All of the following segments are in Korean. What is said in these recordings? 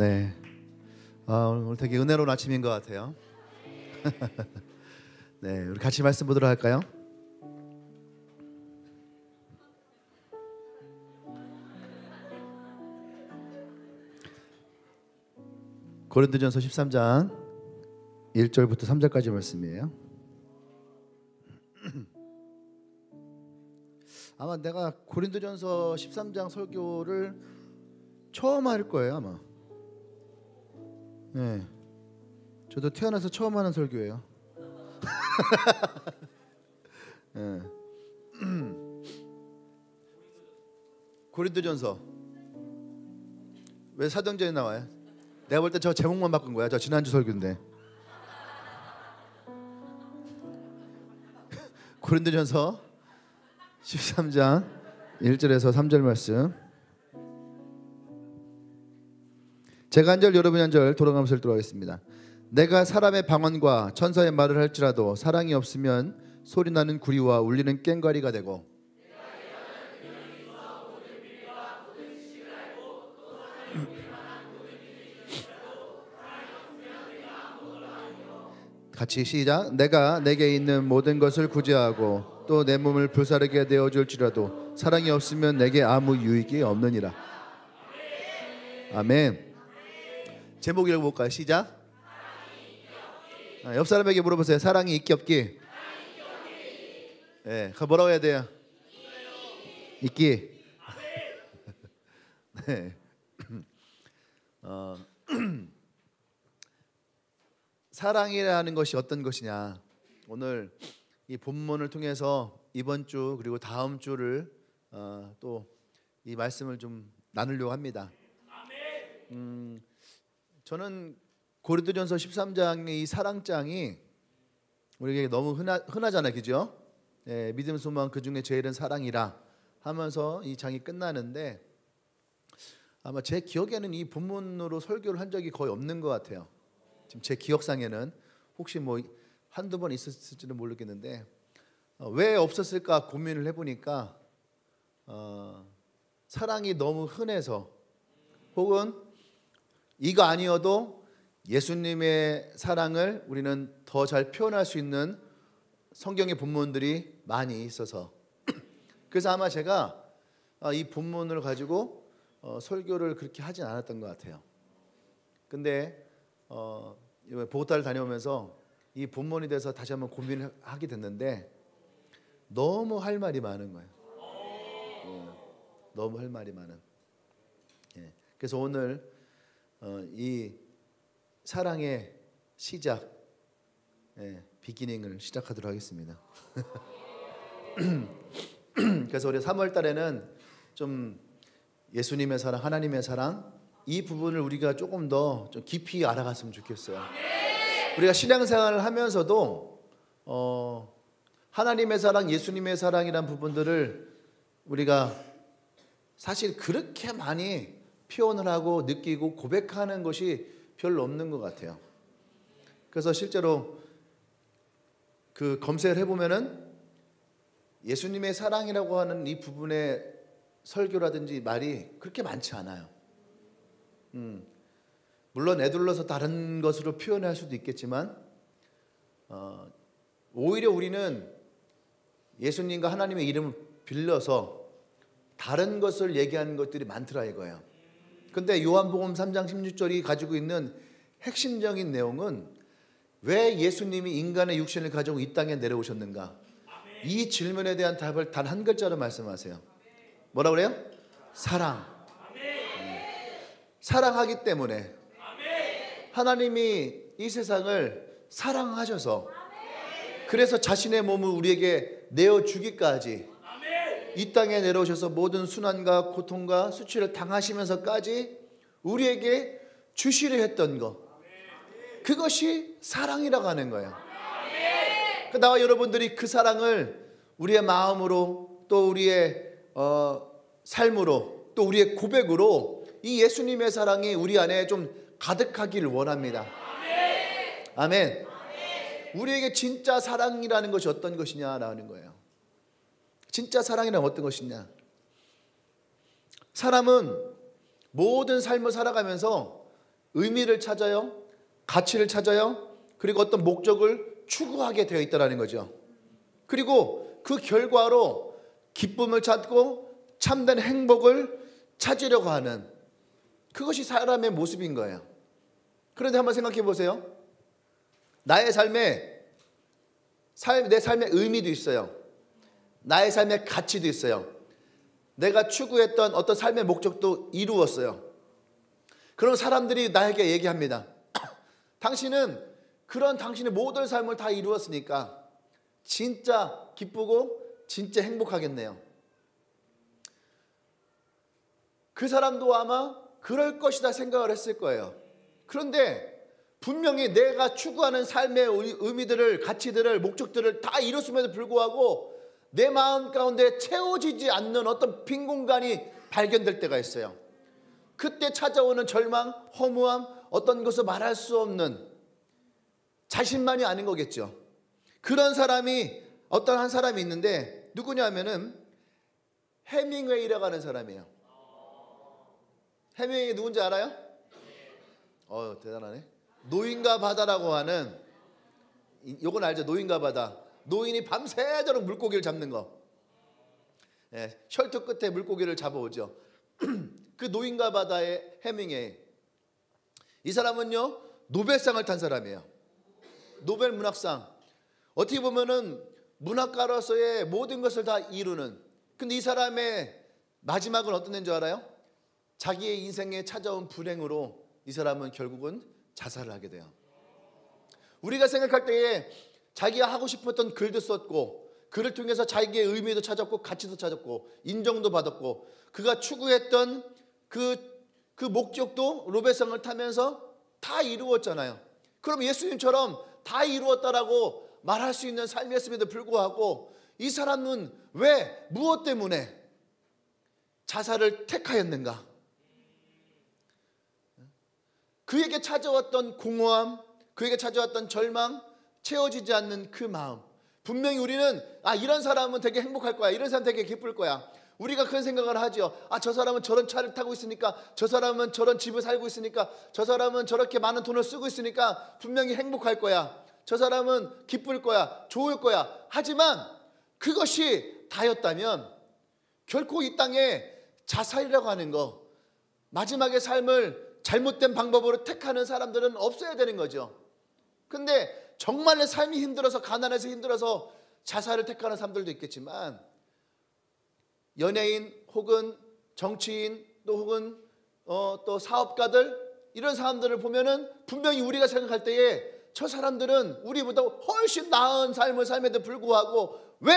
네. 오늘 되게 은혜로운 아침인 것 같아요. 네, 우리 같이 말씀 보도록 할까요? 고린도전서 13장 1절부터 3절까지 말씀이에요. 아마 내가 고린도전서 13장 설교를 처음 할 거예요, 아마. 네, 저도 태어나서 처음 하는 설교예요. 네. 고린도전서 왜 사도행전에 나와요? 내가 볼 때 저 제목만 바꾼 거야. 저 지난주 설교인데. 고린도전서 13장 1절에서 3절 말씀. 제가 한 절 여러분이 한 절 돌아가면서 읽도록 하겠습니다. 내가 사람의 방언과 천사의 말을 할지라도 사랑이 없으면 소리나는 구리와 울리는 꽹과리가 되고 같이 시작. 내가 내게 있는 모든 것을 구제하고 또 내 몸을 불사르게 되어줄지라도 사랑이 없으면 내게 아무 유익이 없느니라. 아멘. 제목 읽어볼까요? 시작. 옆 사람에게 물어보세요. 사랑이 있기 없기? 네, 뭐라고 해야 돼요? 있기. 네. 사랑이라는 것이 어떤 것이냐? 오늘 이 본문을 통해서 이번 주 그리고 다음 주를 또 이 말씀을 좀 나누려고 합니다. 저는 고린도전서 13장의 이 사랑장이 우리에게 너무 흔하잖아요, 그죠? 예, 믿음, 소망 그 중에 제일은 사랑이라 하면서 이 장이 끝나는데 아마 제 기억에는 이 본문으로 설교를 한 적이 거의 없는 것 같아요. 지금 제 기억상에는 혹시 뭐 한두 번 있었을지는 모르겠는데 왜 없었을까 고민을 해보니까 사랑이 너무 흔해서 혹은 이거 아니어도 예수님의 사랑을 우리는 더 잘 표현할 수 있는 성경의 본문들이 많이 있어서 그래서 아마 제가 이 본문을 가지고 설교를 그렇게 하진 않았던 것 같아요. 근데 보고타를 다녀오면서 이 본문에 대해서 다시 한번 고민을 하게 됐는데 너무 할 말이 많은 거예요. 너무 할 말이 많은. 그래서 오늘 이 사랑의 시작, 비기닝을 시작하도록 하겠습니다. 그래서 우리 3월 달에는 좀 예수님의 사랑, 하나님의 사랑 이 부분을 우리가 조금 더 좀 깊이 알아갔으면 좋겠어요. 우리가 신앙생활을 하면서도 하나님의 사랑, 예수님의 사랑이란 부분들을 우리가 사실 그렇게 많이 표현을 하고 느끼고 고백하는 것이 별로 없는 것 같아요. 그래서 실제로 그 검색을 해보면은 예수님의 사랑이라고 하는 이 부분의 설교라든지 말이 그렇게 많지 않아요. 물론 애둘러서 다른 것으로 표현할 수도 있겠지만 오히려 우리는 예수님과 하나님의 이름을 빌려서 다른 것을 얘기하는 것들이 많더라 이거예요. 근데 요한복음 3장 16절이 가지고 있는 핵심적인 내용은 왜 예수님이 인간의 육신을 가지고 이 땅에 내려오셨는가? 이 질문에 대한 답을 단 한 글자로 말씀하세요. 뭐라고 그래요? 사랑. 사랑하기 때문에 하나님이 이 세상을 사랑하셔서 그래서 자신의 몸을 우리에게 내어주기까지 이 땅에 내려오셔서 모든 순환과 고통과 수치를 당하시면서까지 우리에게 주시려 했던 것, 그것이 사랑이라고 하는 거예요. 나와 여러분들이 그 사랑을 우리의 마음으로 또 우리의 삶으로 또 우리의 고백으로 이 예수님의 사랑이 우리 안에 좀 가득하기를 원합니다. 아멘. 우리에게 진짜 사랑이라는 것이 어떤 것이냐라는 거예요. 진짜 사랑이란 어떤 것이냐? 사람은 모든 삶을 살아가면서 의미를 찾아요. 가치를 찾아요. 그리고 어떤 목적을 추구하게 되어 있다는 거죠. 그리고 그 결과로 기쁨을 찾고 참된 행복을 찾으려고 하는, 그것이 사람의 모습인 거예요. 그런데 한번 생각해 보세요. 나의 삶에 내 삶의 의미도 있어요. 나의 삶의 가치도 있어요. 내가 추구했던 어떤 삶의 목적도 이루었어요. 그럼 사람들이 나에게 얘기합니다. 당신은 그런 당신의 모든 삶을 다 이루었으니까 진짜 기쁘고 진짜 행복하겠네요. 그 사람도 아마 그럴 것이다 생각을 했을 거예요. 그런데 분명히 내가 추구하는 삶의 의미들을, 가치들을, 목적들을 다 이뤘음에도 불구하고 내 마음 가운데 채워지지 않는 어떤 빈 공간이 발견될 때가 있어요. 그때 찾아오는 절망, 허무함, 어떤 것을 말할 수 없는, 자신만이 아닌 거겠죠. 그런 사람이, 어떤 한 사람이 있는데 누구냐면은 해밍웨이라고 하는 사람이에요. 해밍웨이 누군지 알아요? 대단하네. 노인과 바다라고 하는, 요건 알죠? 노인과 바다. 노인이 밤새도록 물고기를 잡는 거. 셜트 끝에 물고기를 잡아오죠. 그 노인과 바다의 해밍웨이. 이 사람은요, 노벨상을 탄 사람이에요. 노벨 문학상. 어떻게 보면은 문학가로서의 모든 것을 다 이루는. 근데 이 사람의 마지막은 어떤 데인 줄 알아요? 자기의 인생에 찾아온 불행으로 이 사람은 결국은 자살을 하게 돼요. 우리가 생각할 때에 자기가 하고 싶었던 글도 썼고, 그를 통해서 자기의 의미도 찾았고, 가치도 찾았고, 인정도 받았고, 그가 추구했던 그 목적도 노벨상을 타면서 다 이루었잖아요. 그럼 예수님처럼 다 이루었다라고 말할 수 있는 삶이었음에도 불구하고 이 사람은 왜, 무엇 때문에 자살을 택하였는가? 그에게 찾아왔던 공허함, 그에게 찾아왔던 절망, 채워지지 않는 그 마음. 분명히 우리는 이런 사람은 되게 행복할 거야, 이런 사람 되게 기쁠 거야, 우리가 그런 생각을 하죠. 저 사람은 저런 차를 타고 있으니까, 저 사람은 저런 집을 살고 있으니까, 저 사람은 저렇게 많은 돈을 쓰고 있으니까 분명히 행복할 거야, 저 사람은 기쁠 거야, 좋을 거야. 하지만 그것이 다였다면 결코 이 땅에 자살이라고 하는 거, 마지막의 삶을 잘못된 방법으로 택하는 사람들은 없어야 되는 거죠. 근데 정말로 삶이 힘들어서, 가난해서 힘들어서 자살을 택하는 사람들도 있겠지만, 연예인 혹은 정치인 또 혹은 또 사업가들, 이런 사람들을 보면은 분명히 우리가 생각할 때에 저 사람들은 우리보다 훨씬 나은 삶을 삶에도 불구하고 왜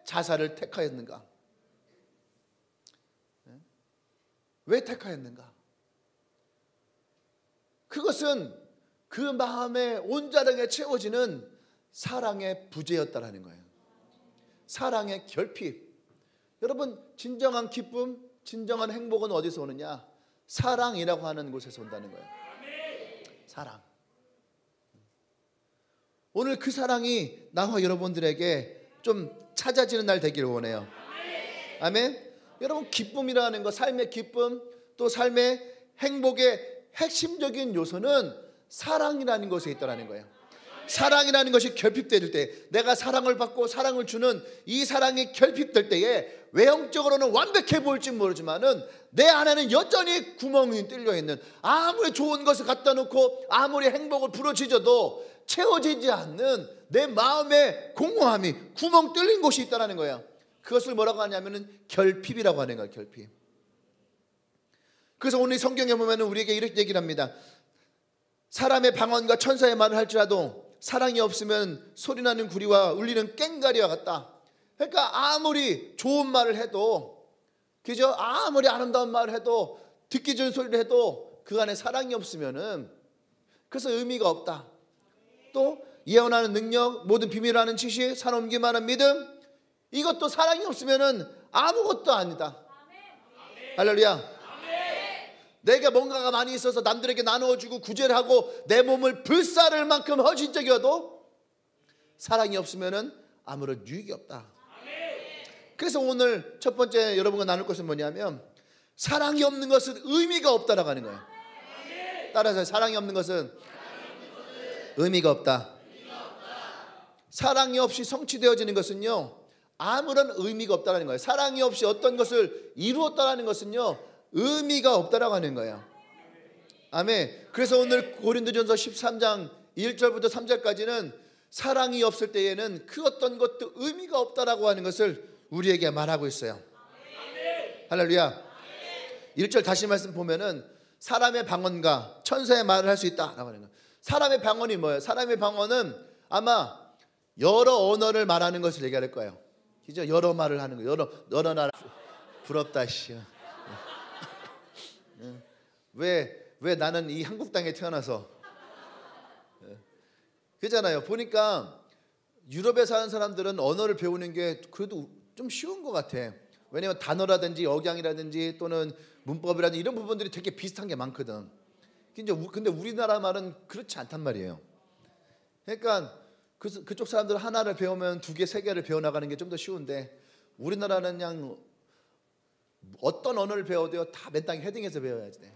자살을 택하였는가? 왜 택하였는가? 그것은 그 마음에 온전하게 채워지는 사랑의 부재였다라는 거예요. 사랑의 결핍. 여러분, 진정한 기쁨, 진정한 행복은 어디서 오느냐? 사랑이라고 하는 곳에서 온다는 거예요. 사랑. 오늘 그 사랑이 나와 여러분들에게 좀 찾아지는 날 되기를 원해요. 아멘. 여러분, 기쁨이라는 거, 삶의 기쁨, 또 삶의 행복의 핵심적인 요소는 사랑이라는 것에 있다는 거예요. 사랑이라는 것이 결핍될 때, 내가 사랑을 받고 사랑을 주는 이 사랑이 결핍될 때에 외형적으로는 완벽해 보일지 모르지만은 내 안에는 여전히 구멍이 뚫려 있는, 아무리 좋은 것을 갖다 놓고 아무리 행복을 부러지져도 채워지지 않는 내 마음의 공허함이, 구멍 뚫린 곳이 있다는 거예요. 그것을 뭐라고 하냐면은 결핍이라고 하는 거예요. 결핍. 그래서 오늘 성경에 보면 우리에게 이렇게 얘기를 합니다. 사람의 방언과 천사의 말을 할지라도 사랑이 없으면 소리나는 구리와 울리는 꽹과리와 같다. 그러니까 아무리 좋은 말을 해도, 그죠? 아무리 아름다운 말을 해도, 듣기 좋은 소리를 해도 그 안에 사랑이 없으면은 그래서 의미가 없다. 또 예언하는 능력, 모든 비밀을 아는 지식, 산옮기만 한 믿음, 이것도 사랑이 없으면은 아무것도 아니다. 할렐루야. 내가 뭔가가 많이 있어서 남들에게 나누어주고 구제를 하고 내 몸을 불사를 만큼 헌신적이어도 사랑이 없으면은 아무런 유익이 없다. 그래서 오늘 첫 번째 여러분과 나눌 것은 뭐냐면, 사랑이 없는 것은 의미가 없다라고 하는 거예요. 따라서 사랑이 없는 것은 의미가 없다. 사랑이 없이 성취되어지는 것은요, 아무런 의미가 없다는 거예요. 사랑이 없이 어떤 것을 이루었다는 것은요, 의미가 없다라고 하는 거예요. 아멘. 그래서 오늘 고린도전서 13장 1절부터 3절까지는 사랑이 없을 때에는 그 어떤 것도 의미가 없다라고 하는 것을 우리에게 말하고 있어요. 할렐루야. 1절 다시 말씀 보면은 사람의 방언과 천사의 말을 할 수 있다라고 하는 거예요. 사람의 방언이 뭐예요? 사람의 방언은 아마 여러 언어를 말하는 것을 얘기할 거예요. 그죠? 여러 말을 하는 거예요. 여러 나라. 부럽다 씨야. 왜 나는 이 한국 땅에 태어나서, 그잖아요. 보니까 유럽에 사는 사람들은 언어를 배우는 게 그래도 좀 쉬운 것 같아. 왜냐면 단어라든지 억양이라든지 또는 문법이라든지 이런 부분들이 되게 비슷한 게 많거든. 근데 우리나라 말은 그렇지 않단 말이에요. 그러니까 그쪽 사람들은 하나를 배우면 두 개, 세 개를 배워나가는 게 좀 더 쉬운데, 우리나라는 그냥 어떤 언어를 배워도요, 다 맨 땅에 헤딩해서 배워야지 돼.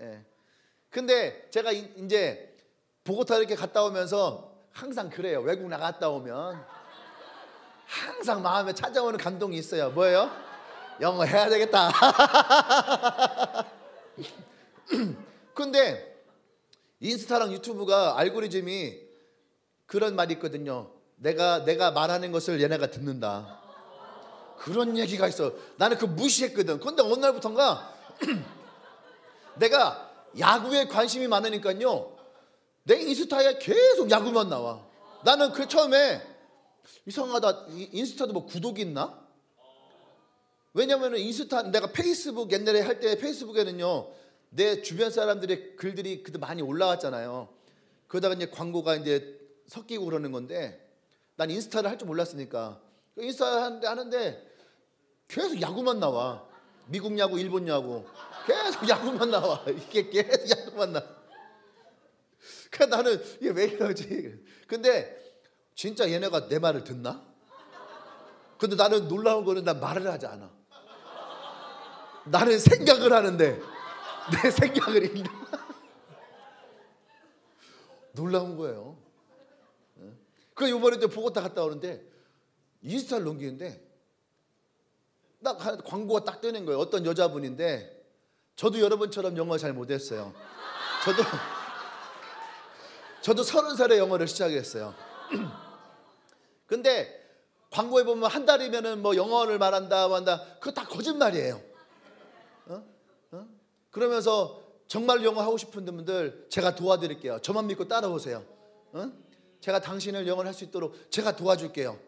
예. 근데 제가 이제 보고타 이렇게 갔다 오면서 항상 그래요. 외국 나갔다 오면 항상 마음에 찾아오는 감동이 있어요. 뭐예요? 영어 해야 되겠다. 근데 인스타랑 유튜브가 알고리즘이 그런 말이 있거든요. 내가 말하는 것을 얘네가 듣는다. 그런 얘기가 있어. 나는 그거 무시했거든. 근데 어느 날부터인가 내가 야구에 관심이 많으니까요, 내 인스타에 계속 야구만 나와. 나는 그 처음에 이상하다. 인스타도 뭐 구독이 있나? 왜냐면은 인스타, 내가 페이스북 옛날에 할 때 페이스북에는요, 내 주변 사람들의 글들이 그때 많이 올라왔잖아요. 그러다가 이제 광고가 이제 섞이고 그러는 건데, 난 인스타를 할 줄 몰랐으니까 인스타 하는데 계속 야구만 나와. 미국 야구, 일본 야구, 계속 야구만 나와. 이게 계속 야구만 나와. 그러니까 나는 이게 왜 이러지? 근데 진짜 얘네가 내 말을 듣나? 근데 나는 놀라운 거는 난 말을 하지 않아. 나는 생각을 하는데 내 생각을 읽나? 놀라운 거예요. 그 이번에 보고타 갔다 오는데 인스타를 넘기는데 딱 광고가 딱 뜨는 거예요. 어떤 여자분인데, 저도 여러분처럼 영어 잘 못했어요. 저도 30살에 영어를 시작했어요. 근데 광고에 보면 한 달이면은 뭐 영어를 말한다 그거 다 거짓말이에요. 그러면서 정말 영어 하고 싶은 분들 제가 도와드릴게요. 저만 믿고 따라오세요. 제가 당신을 영어를 할 수 있도록 제가 도와줄게요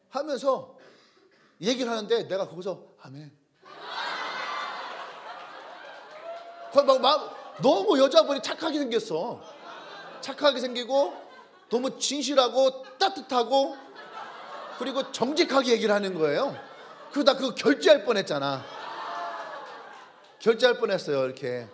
하면서 얘기를 하는데, 내가 거기서 아멘. 너무 여자분이 착하게 생겼어. 착하게 생기고 너무 진실하고 따뜻하고 그리고 정직하게 얘기를 하는 거예요. 그리고 나 그거 결제할 뻔했잖아. 결제할 뻔했어요. 이렇게.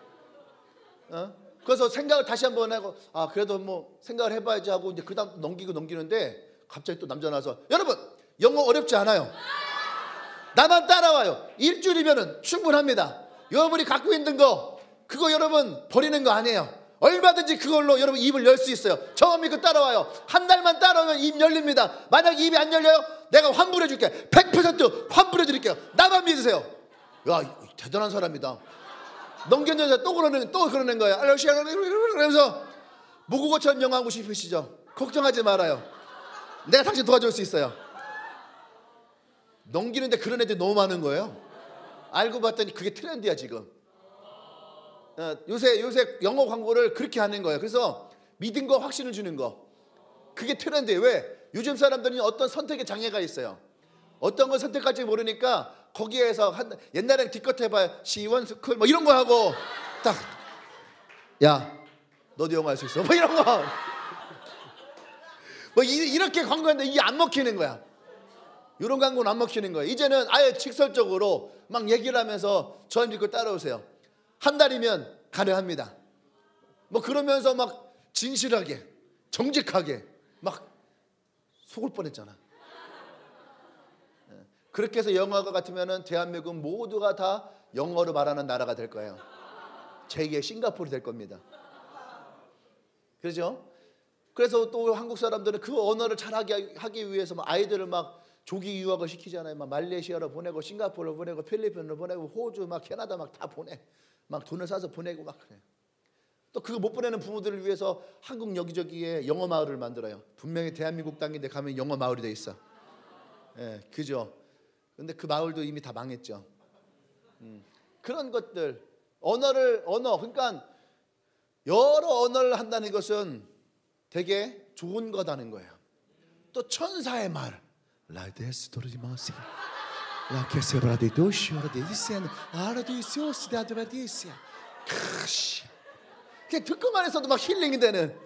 그래서 생각을 다시 한번 하고, 그래도 뭐 생각을 해봐야지 하고 이제 그다음 넘기는데, 갑자기 또 남자 나와서, 여러분 영어 어렵지 않아요. 나만 따라와요. 일주일이면은 충분합니다. 여러분이 갖고 있는 거 그거 여러분 버리는 거 아니에요. 얼마든지 그걸로 여러분 입을 열 수 있어요. 저 믿고 따라와요. 한 달만 따라오면 입 열립니다. 만약 입이 안 열려요, 내가 환불해 줄게. 100% 환불해 드릴게요. 나만 믿으세요. 야, 대단한 사람이다. 넘겼는데 또 그러는 거야. 그러면서 모국어처럼 영어 하고 싶으시죠? 걱정하지 말아요. 내가 당신 도와줄 수 있어요. 넘기는데 그런 애들이 너무 많은 거예요. 알고 봤더니 그게 트렌드야 지금. 요새 영어 광고를 그렇게 하는 거예요. 그래서 믿은 거 확신을 주는 거, 그게 트렌드예요. 왜? 요즘 사람들은 어떤 선택에 장애가 있어요. 어떤 걸 선택할지 모르니까 거기에서 옛날엔 기껏 해봐요. 시원스쿨 뭐 이런 거 하고 딱, 야 너도 영어 할 수 있어 뭐 이런 거 뭐 이렇게 광고하는데 이게 안 먹히는 거야. 이런 광고는 안 먹히는 거예요. 이제는 아예 직설적으로 막 얘기를 하면서 저 믿고 따라오세요. 한 달이면 가능합니다. 뭐 그러면서 막 진실하게 정직하게 막 속을 뻔했잖아. 그렇게 해서 영어가 같으면은 대한민국 모두가 다 영어로 말하는 나라가 될 거예요. 제2의 싱가포르이 될 겁니다. 그렇죠? 그래서 또 한국 사람들은 그 언어를 잘하게 하기 위해서 막 아이들을 막 조기 유학을 시키잖아요. 막 말레이시아로 보내고 싱가포르로 보내고 필리핀으로 보내고 호주 막 캐나다 막 다 보내. 막 돈을 싸서 보내고 막 그래요. 또 그거 못 보내는 부모들을 위해서 한국 여기저기에 영어 마을을 만들어요. 분명히 대한민국 땅인데 가면 영어 마을이 돼 있어. 예, 그죠? 근데 그 마을도 이미 다 망했죠. 그런 것들 언어 그러니까 여러 언어를 한다는 것은 되게 좋은 거다는 거예요. 또 천사의 말 라데스토리마시 라케세브라데도시오라데디시안 아라디시오스다드라디시아 그냥 듣고만 있어도 막 힐링이 되는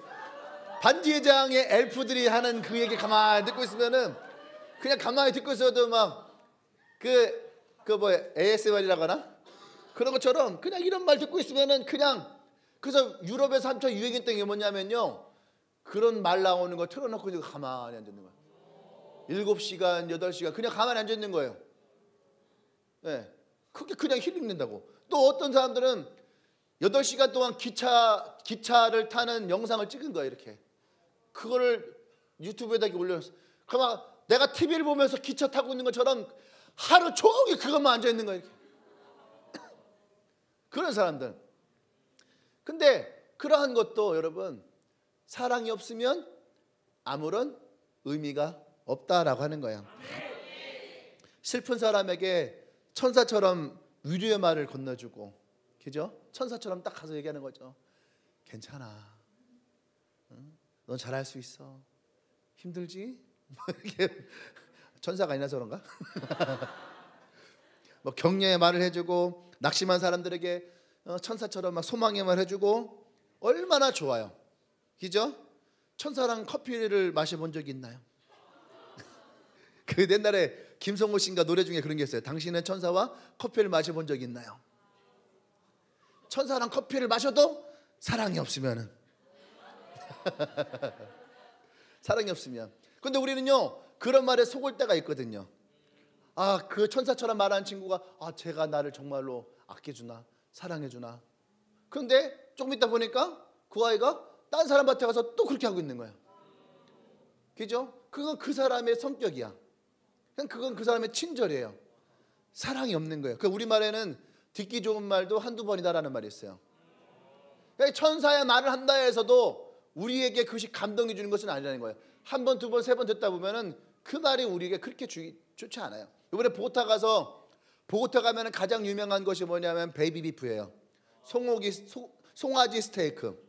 반지의장의 엘프들이 하는 그 얘기 가만히 듣고 있으면은 그냥 가만히 듣고 있어도 막 그 뭐야 ASMR이라고 하나? 그런 것처럼 그냥 이런 말 듣고 있으면은 그냥 그래서 유럽에서 한참 유행했던 게 뭐냐면요. 그런 말 나오는 거 틀어놓고 이제 가만히 앉아 있는 거예요. 7시간, 8시간 그냥 가만히 앉아 있는 거예요. 네. 그게 그냥 힐링 된다고. 또 어떤 사람들은 8시간 동안 기차를 타는 영상을 찍은 거예요. 이렇게. 그거를 유튜브에다 올려놨어. 그러면 내가 TV를 보면서 기차 타고 있는 것처럼 하루 종일 그것만 앉아 있는 거예요. 이렇게. 그런 사람들. 근데 그러한 것도 여러분 사랑이 없으면 아무런 의미가 없다라고 하는 거예요. 슬픈 사람에게 천사처럼 위로의 말을 건네주고, 그죠? 천사처럼 딱 가서 얘기하는 거죠. 괜찮아. 응? 넌 잘할 수 있어. 힘들지? 이렇게 천사가 아니라서 그런가? 뭐 격려의 말을 해주고 낙심한 사람들에게 천사처럼 막 소망의 말 해주고 얼마나 좋아요. 그죠? 천사랑 커피를 마셔본 적이 있나요? 그 옛날에 김성호 씨인가 노래 중에 그런 게 있어요. 당신은 천사와 커피를 마셔본 적이 있나요? 천사랑 커피를 마셔도 사랑이 없으면은 사랑이 없으면. 근데 우리는요 그런 말에 속을 때가 있거든요. 아, 그 천사처럼 말하는 친구가 제가 나를 정말로 아껴주나 사랑해주나. 그런데 조금 있다 보니까 그 아이가 딴 사람한테 가서 또 그렇게 하고 있는 거예요. 그죠? 그건 그 사람의 성격이야. 그건 그 사람의 친절이에요. 사랑이 없는 거예요. 그 우리말에는 듣기 좋은 말도 한두 번이다라는 말이 있어요. 천사의 말을 한다 해서도 우리에게 그것이 감동이 주는 것은 아니라는 거예요. 한 번, 두 번, 세 번 듣다 보면은 그 말이 우리에게 그렇게 좋지 않아요. 이번에 보고타 가면 가장 유명한 것이 뭐냐면 베이비 비프예요. 송아지 스테이크.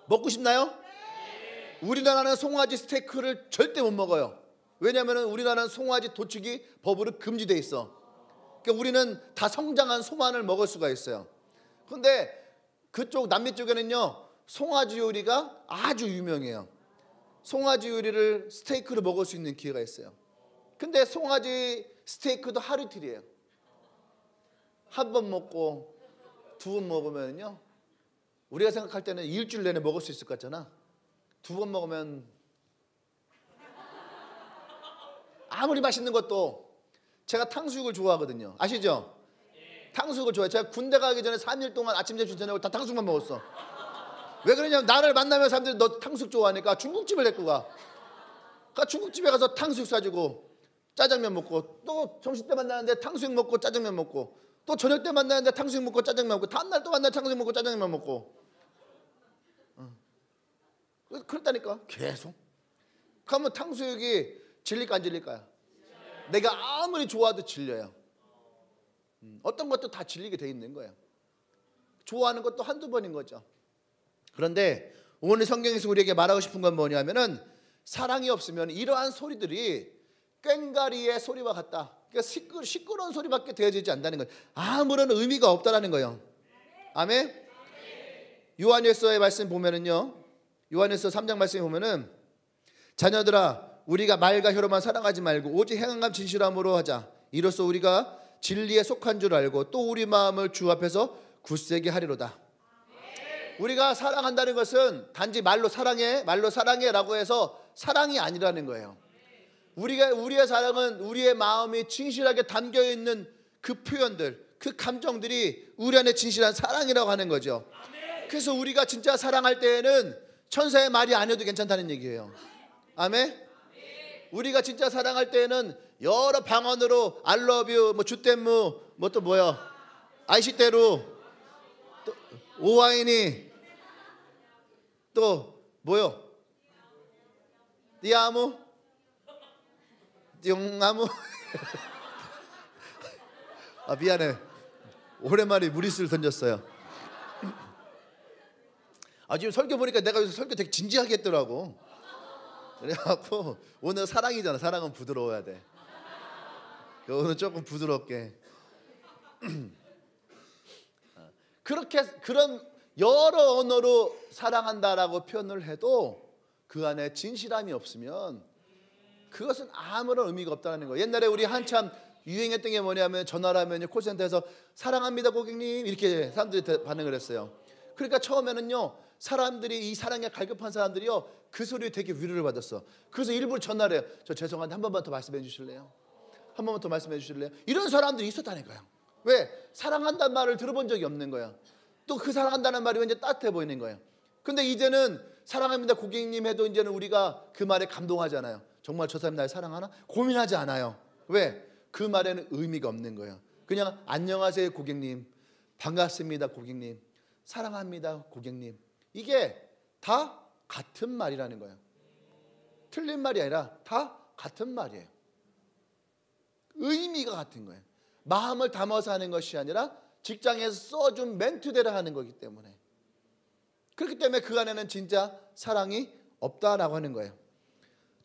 먹고 싶나요? 우리나라는 송아지 스테이크를 절대 못 먹어요. 왜냐하면 우리나라는 송아지 도축이 법으로 금지돼 있어. 그러니까 우리는 다 성장한 소만을 먹을 수가 있어요. 그런데 그쪽 남미 쪽에는요 송아지 요리가 아주 유명해요. 송아지 요리를 스테이크로 먹을 수 있는 기회가 있어요. 근데 송아지 스테이크도 하루 이틀이에요. 한 번 먹고 두 번 먹으면요 우리가 생각할 때는 일주일 내내 먹을 수 있을 것 같잖아. 두 번 먹으면 아무리 맛있는 것도 제가 탕수육을 좋아하거든요. 아시죠? 탕수육을 좋아해요. 제가 군대 가기 전에 3일 동안 아침, 점심, 저녁을 다 탕수육만 먹었어. 왜 그러냐면 나를 만나면 사람들이 너 탕수육 좋아하니까 중국집을 데리고 가. 그러니까 중국집에 가서 탕수육 사주고 짜장면 먹고 또 점심 때 만나는데 탕수육 먹고 짜장면 먹고 또 저녁 때 만나는데 탕수육 먹고 짜장면 먹고 다음날 또 만나면 탕수육 먹고 짜장면 먹고 그렇다니까 계속. 그러면 탕수육이 질릴까 안 질릴까요? 내가 아무리 좋아도 질려요. 어떤 것도 다 질리게 돼 있는 거예요. 좋아하는 것도 한두 번인 거죠. 그런데 오늘 성경에서 우리에게 말하고 싶은 건 뭐냐면은 사랑이 없으면 이러한 소리들이 꽹과리의 소리와 같다. 그러니까 시끄러운 소리밖에 되어지지 않는다는 거예요. 아무런 의미가 없다라는 거예요. 아멘. 요한일서의 말씀 보면은요. 요한일서 3장 말씀에 보면은 자녀들아 우리가 말과 혀로만 사랑하지 말고 오직 행함과 진실함으로 하자. 이로써 우리가 진리에 속한 줄 알고 또 우리 마음을 주 앞에서 굳세게 하리로다. 우리가 사랑한다는 것은 단지 말로 사랑해라고 해서 사랑이 아니라는 거예요. 우리의 사랑은 우리의 마음이 진실하게 담겨 있는 그 표현들, 그 감정들이 우리 안에 진실한 사랑이라고 하는 거죠. 그래서 우리가 진짜 사랑할 때에는 천사의 말이 아니어도 괜찮다는 얘기예요. 아멘. 우리가 진짜 사랑할 때에는 여러 방언으로 I love you, 뭐 주댐무, 뭐 또 뭐야, 아이시대로, 또 오와이니, 또 뭐요, 띠아무, 띠용나무. 아 미안해, 오랜만에 무리수를 던졌어요. 아 지금 설교 보니까 내가 요새 설교 되게 진지하게 했더라고. 그래갖고 오늘 사랑이잖아. 사랑은 부드러워야 돼. 오늘 조금 부드럽게. 그렇게 그런 여러 언어로 사랑한다라고 표현을 해도 그 안에 진실함이 없으면 그것은 아무런 의미가 없다는 거예요. 옛날에 우리 한참 유행했던 게 뭐냐면 전화를 하면 콜센터에서 사랑합니다 고객님 이렇게 사람들이 반응을 했어요. 그러니까 처음에는요 사람들이 이 사랑에 갈급한 사람들이요 그 소리에 되게 위로를 받았어. 그래서 일부러 전화를 해요. 저 죄송한데 한 번만 더 말씀해 주실래요? 한 번만 더 말씀해 주실래요? 이런 사람들이 있었다는 거야. 왜? 사랑한다는 말을 들어본 적이 없는 거야. 또 그 사랑한다는 말이 왠지 따뜻해 보이는 거야. 근데 이제는 사랑합니다 고객님 해도 이제는 우리가 그 말에 감동하잖아요. 정말 저 사람이 날 사랑하나? 고민하지 않아요. 왜? 그 말에는 의미가 없는 거예요. 그냥 안녕하세요 고객님, 반갑습니다 고객님, 사랑합니다 고객님, 이게 다 같은 말이라는 거예요. 틀린 말이 아니라 다 같은 말이에요. 의미가 같은 거예요. 마음을 담아서 하는 것이 아니라 직장에서 써준 멘트대로 하는 거기 때문에, 그렇기 때문에 그 안에는 진짜 사랑이 없다라고 하는 거예요.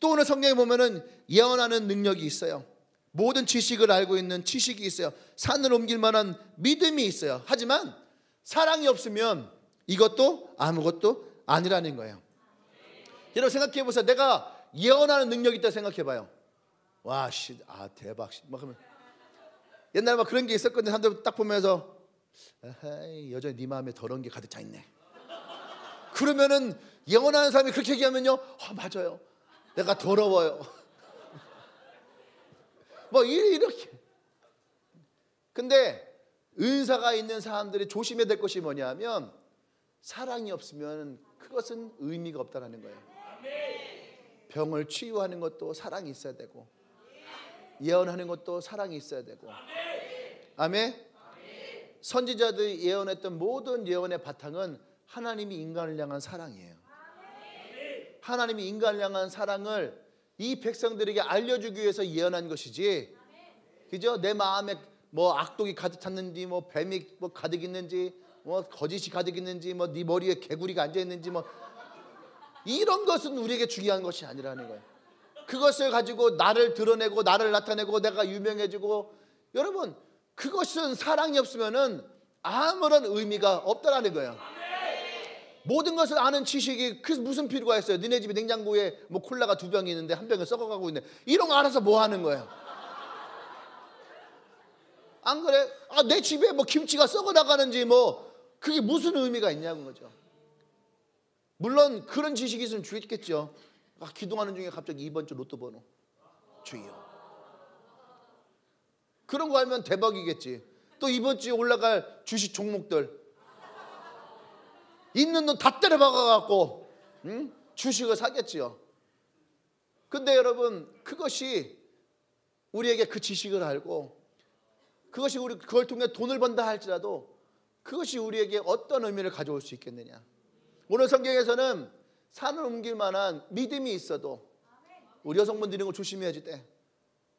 또 오늘 성경에 보면은 예언하는 능력이 있어요. 모든 지식을 알고 있는 지식이 있어요. 산을 옮길 만한 믿음이 있어요. 하지만 사랑이 없으면 이것도 아무것도 아니라는 거예요. 여러분 생각해 보세요. 내가 예언하는 능력이 있다 생각해 봐요. 와, 씨, 아 대박. 막 그러면 옛날에 막 그런 게 있었거든요. 사람들 딱 보면서 에헤이, 여전히 네 마음에 더러운 게 가득 차 있네. 그러면은 예언하는 사람이 그렇게 얘기하면요, 맞아요. 내가 더러워요. 뭐 이렇게. 근데 은사가 있는 사람들이 조심해야 될 것이 뭐냐면 사랑이 없으면 그것은 의미가 없다는 거예요. 병을 치유하는 것도 사랑이 있어야 되고, 예언하는 것도 사랑이 있어야 되고. 아멘. 선지자들이 예언했던 모든 예언의 바탕은 하나님이 인간을 향한 사랑이에요. 하나님이 인간을 향한 사랑을 이 백성들에게 알려주기 위해서 예언한 것이지, 그죠? 내 마음에 뭐 악독이 가득 찼는지, 뭐 뱀이 뭐 가득 있는지, 뭐 거짓이 가득 있는지, 뭐 네 머리에 개구리가 앉아 있는지, 뭐 이런 것은 우리에게 중요한 것이 아니라는 거예요. 그것을 가지고 나를 드러내고 나를 나타내고 내가 유명해지고, 여러분 그것은 사랑이 없으면은 아무런 의미가 없다라는 거예요. 모든 것을 아는 지식이 그 무슨 필요가 있어요? 너네 집에 냉장고에 뭐 콜라가 2병이 있는데 1병은 썩어가고 있는데 이런 거 알아서 뭐 하는 거예요? 안 그래? 아, 내 집에 뭐 김치가 썩어나가는지 뭐 그게 무슨 의미가 있냐는 거죠. 물론 그런 지식이 있으면 좋겠죠. 아, 기도하는 중에 갑자기 2번 주 로또 번호 주여, 그런 거 알면 대박이겠지. 또 이번 주에 올라갈 주식 종목들 있는 돈 다 때려 박아갖고 주식을 사겠지요. 근데 여러분 그것이 우리에게 그 지식을 알고 그것이 우리 그걸 통해 돈을 번다 할지라도 그것이 우리에게 어떤 의미를 가져올 수 있겠느냐. 오늘 성경에서는 산을 옮길 만한 믿음이 있어도 우리 여성분들이 이런 거 조심해야지 돼.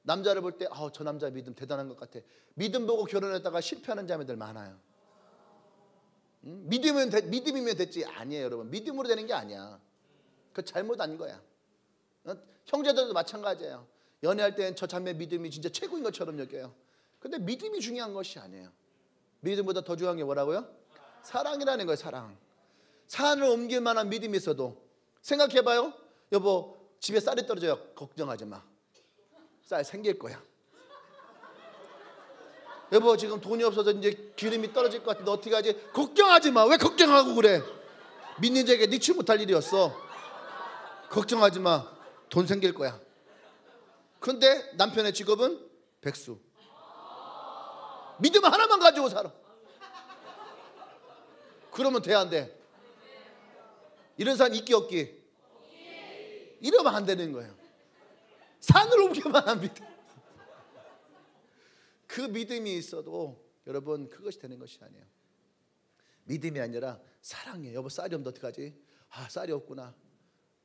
남자를 볼 때 저 남자 믿음 대단한 것 같아. 믿음 보고 결혼했다가 실패하는 자매들 많아요. 믿음이면 됐지. 아니에요 여러분. 믿음으로 되는 게 아니야. 그 잘못 아닌 거야. 형제들도 마찬가지예요. 연애할 땐 저 자매 믿음이 진짜 최고인 것처럼 여겨요. 근데 믿음이 중요한 것이 아니에요. 믿음보다 더 중요한 게 뭐라고요? 사랑이라는 거예요. 사랑. 산을 옮길 만한 믿음이 있어도 생각해봐요. 여보 집에 쌀이 떨어져요. 걱정하지 마. 쌀 생길 거야. 여보 지금 돈이 없어서 이제 기름이 떨어질 것 같은데 어떻게 하지? 걱정하지 마. 왜 걱정하고 그래? 믿는 자에게 니치 못할 일이었어. 걱정하지 마. 돈 생길 거야. 근데 남편의 직업은 백수. 믿음 하나만 가지고 살아. 그러면 돼, 안 돼? 이런 사람 있기 없기? 이러면 안 되는 거예요. 산을 옮겨만 믿음. 그 믿음이 있어도 여러분 그것이 되는 것이 아니에요. 믿음이 아니라 사랑이에요. 여보 쌀이 없는데 어떡하지? 아, 쌀이 없구나.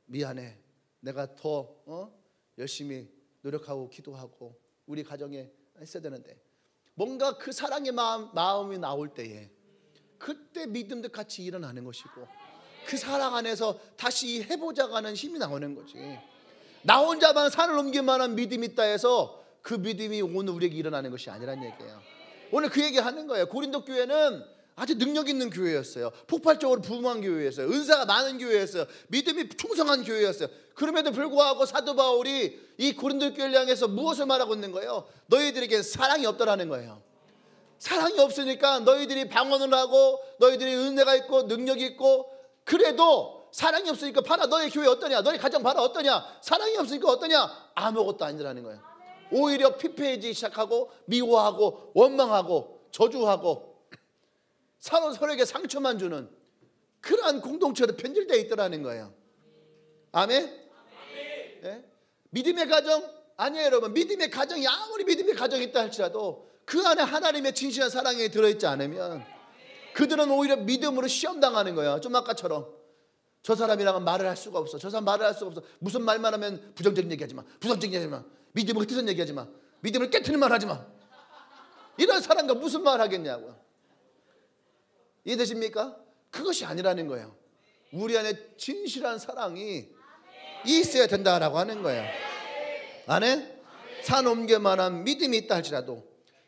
미안해. 내가 더 열심히 노력하고 기도하고 우리 가정에 했어야 되는데, 뭔가 그 사랑의 마음이 나올 때에 그때 믿음도 같이 일어나는 것이고, 그 사랑 안에서 다시 해보자고 하는 힘이 나오는 거지. 나 혼자만 산을 옮길 만한 믿음이 있다 해서 그 믿음이 오늘 우리에게 일어나는 것이 아니란 얘기예요. 오늘 그 얘기 하는 거예요. 고린도 교회는 아주 능력 있는 교회였어요. 폭발적으로 부흥한 교회였어요. 은사가 많은 교회였어요. 믿음이 충성한 교회였어요. 그럼에도 불구하고 사도 바울이 이 고린도 교회를 향해서 무엇을 말하고 있는 거예요? 너희들에게 사랑이 없다라는 거예요. 사랑이 없으니까 너희들이 방언을 하고 너희들이 은혜가 있고 능력이 있고, 그래도 사랑이 없으니까 봐라 너희 교회 어떠냐, 너희 가정 봐라 어떠냐, 사랑이 없으니까 어떠냐, 아무것도 아니라는 거예요. 오히려 피폐해지기 시작하고 미워하고 원망하고 저주하고 서로에게 상처만 주는 그러한 공동체로 편질되어 있더라는 거예요. 아멘? 네? 믿음의 가정 아니에요 여러분. 믿음의 가정이 아무리 믿음의 가정이 있다 할지라도 그 안에 하나님의 진실한 사랑이 들어있지 않으면 그들은 오히려 믿음으로 시험당하는 거예요. 좀 아까처럼 저 사람이랑은 말을 할 수가 없어. 저 사람 말을 할 수가 없어. 무슨 말만 하면 부정적인 얘기하지 마. 부정적인 얘기하지 마. 믿음을 흩어진 얘기하지 마. 믿음을 깨트리는 말 하지 마. 이런 사람과 무슨 말 하겠냐고요. 이해되십니까? 그것이 아니라는 거예요. 우리 안에 진실한 사랑이 있어야 된다라고 하는 거예요. 안에 산 옮길 만한 믿음이 있다 할지라도,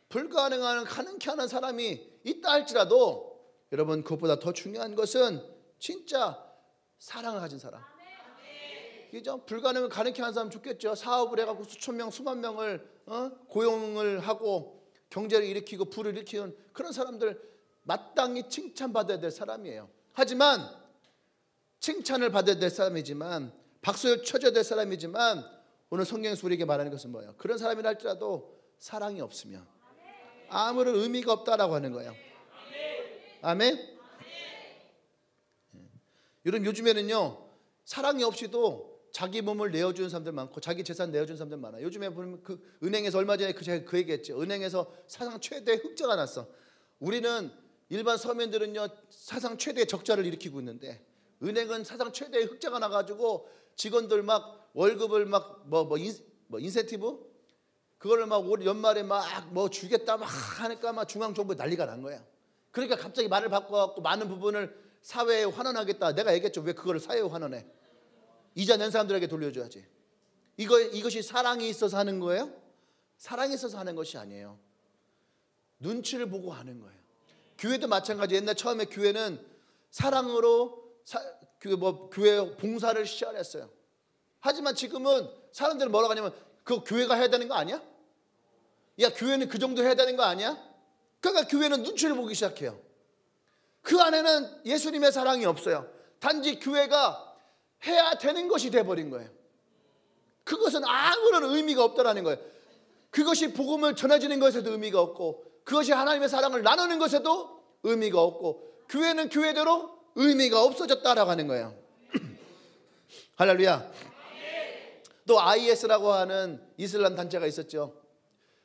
불가능한 가능케 하는 사람이 있다 할지라도, 여러분 그것보다 더 중요한 것은 진짜 사랑을 가진 사람. 그죠? 불가능을 가능케 하는 사람 좋겠죠. 사업을 해갖고 수천 명 수만 명을 고용을 하고 경제를 일으키고 부를 일으키는 그런 사람들 마땅히 칭찬받아야 될 사람이에요. 하지만 칭찬을 받아야 될 사람이지만, 박수를 쳐줘야 될 사람이지만, 오늘 성경에서 우리에게 말하는 것은 뭐예요? 그런 사람이라 할지라도 사랑이 없으면 아무런 의미가 없다라고 하는 거예요. 아멘? 여러분 요즘에는요 사랑이 없이도 자기 몸을 내어주는 사람들 많고 자기 재산 내어주는 사람들 많아요. 요즘에 보면 그 은행에서 얼마 전에 제가 그 얘기했죠. 은행에서 사상 최대의 흑자가 났어. 우리는 일반 서민들은요 사상 최대의 적자를 일으키고 있는데, 은행은 사상 최대의 흑자가 나가지고 직원들 막 월급을 막 인센티브 그거를 막 올 연말에 막 뭐 주겠다 막 하니까 막 중앙정부에 난리가 난 거야. 그러니까 갑자기 말을 바꿔갖고 많은 부분을 사회에 환원하겠다. 내가 얘기했죠. 왜 그거를 사회에 환원해? 이자 낸 사람들에게 돌려줘야지. 이것이 사랑이 있어서 하는 거예요? 사랑이 있어서 하는 것이 아니에요. 눈치를 보고 하는 거예요. 교회도 마찬가지. 옛날 처음에 교회는 사랑으로 교회 봉사를 시작했어요. 하지만 지금은 사람들은 뭐라고 하냐면 그 교회가 해야 되는 거 아니야? 야 교회는 그 정도 해야 되는 거 아니야? 그러니까 교회는 눈치를 보기 시작해요. 그 안에는 예수님의 사랑이 없어요. 단지 교회가 해야 되는 것이 돼버린 거예요. 그것은 아무런 의미가 없다라는 거예요. 그것이 복음을 전해지는 것에도 의미가 없고, 그것이 하나님의 사랑을 나누는 것에도 의미가 없고, 교회는 교회대로 의미가 없어졌다라고 하는 거예요. 할렐루야. 또 IS라고 하는 이슬람 단체가 있었죠.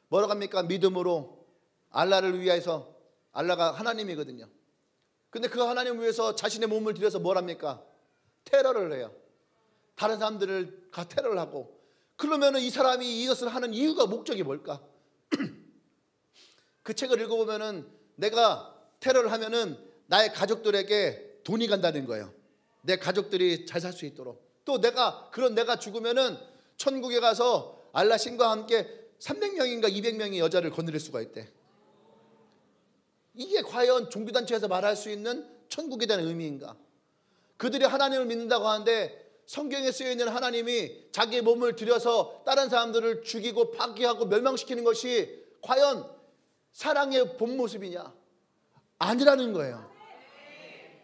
뭐라고 합니까? 믿음으로 알라를 위해서, 알라가 하나님이거든요. 근데 그 하나님을 위해서 자신의 몸을 들여서 뭘 합니까? 테러를 해요. 다른 사람들을 테러를 하고. 그러면 이 사람이 이것을 하는 이유가 목적이 뭘까? 그 책을 읽어보면은 내가 테러를 하면은 나의 가족들에게 돈이 간다는 거예요. 내 가족들이 잘 살 수 있도록. 또 내가 죽으면은 천국에 가서 알라 신과 함께 300명인가 200명의 여자를 거느릴 수가 있대. 이게 과연 종교단체에서 말할 수 있는 천국에 대한 의미인가? 그들이 하나님을 믿는다고 하는데 성경에 쓰여있는 하나님이 자기의 몸을 들여서 다른 사람들을 죽이고 파괴하고 멸망시키는 것이 과연 사랑의 본 모습이냐? 아니라는 거예요.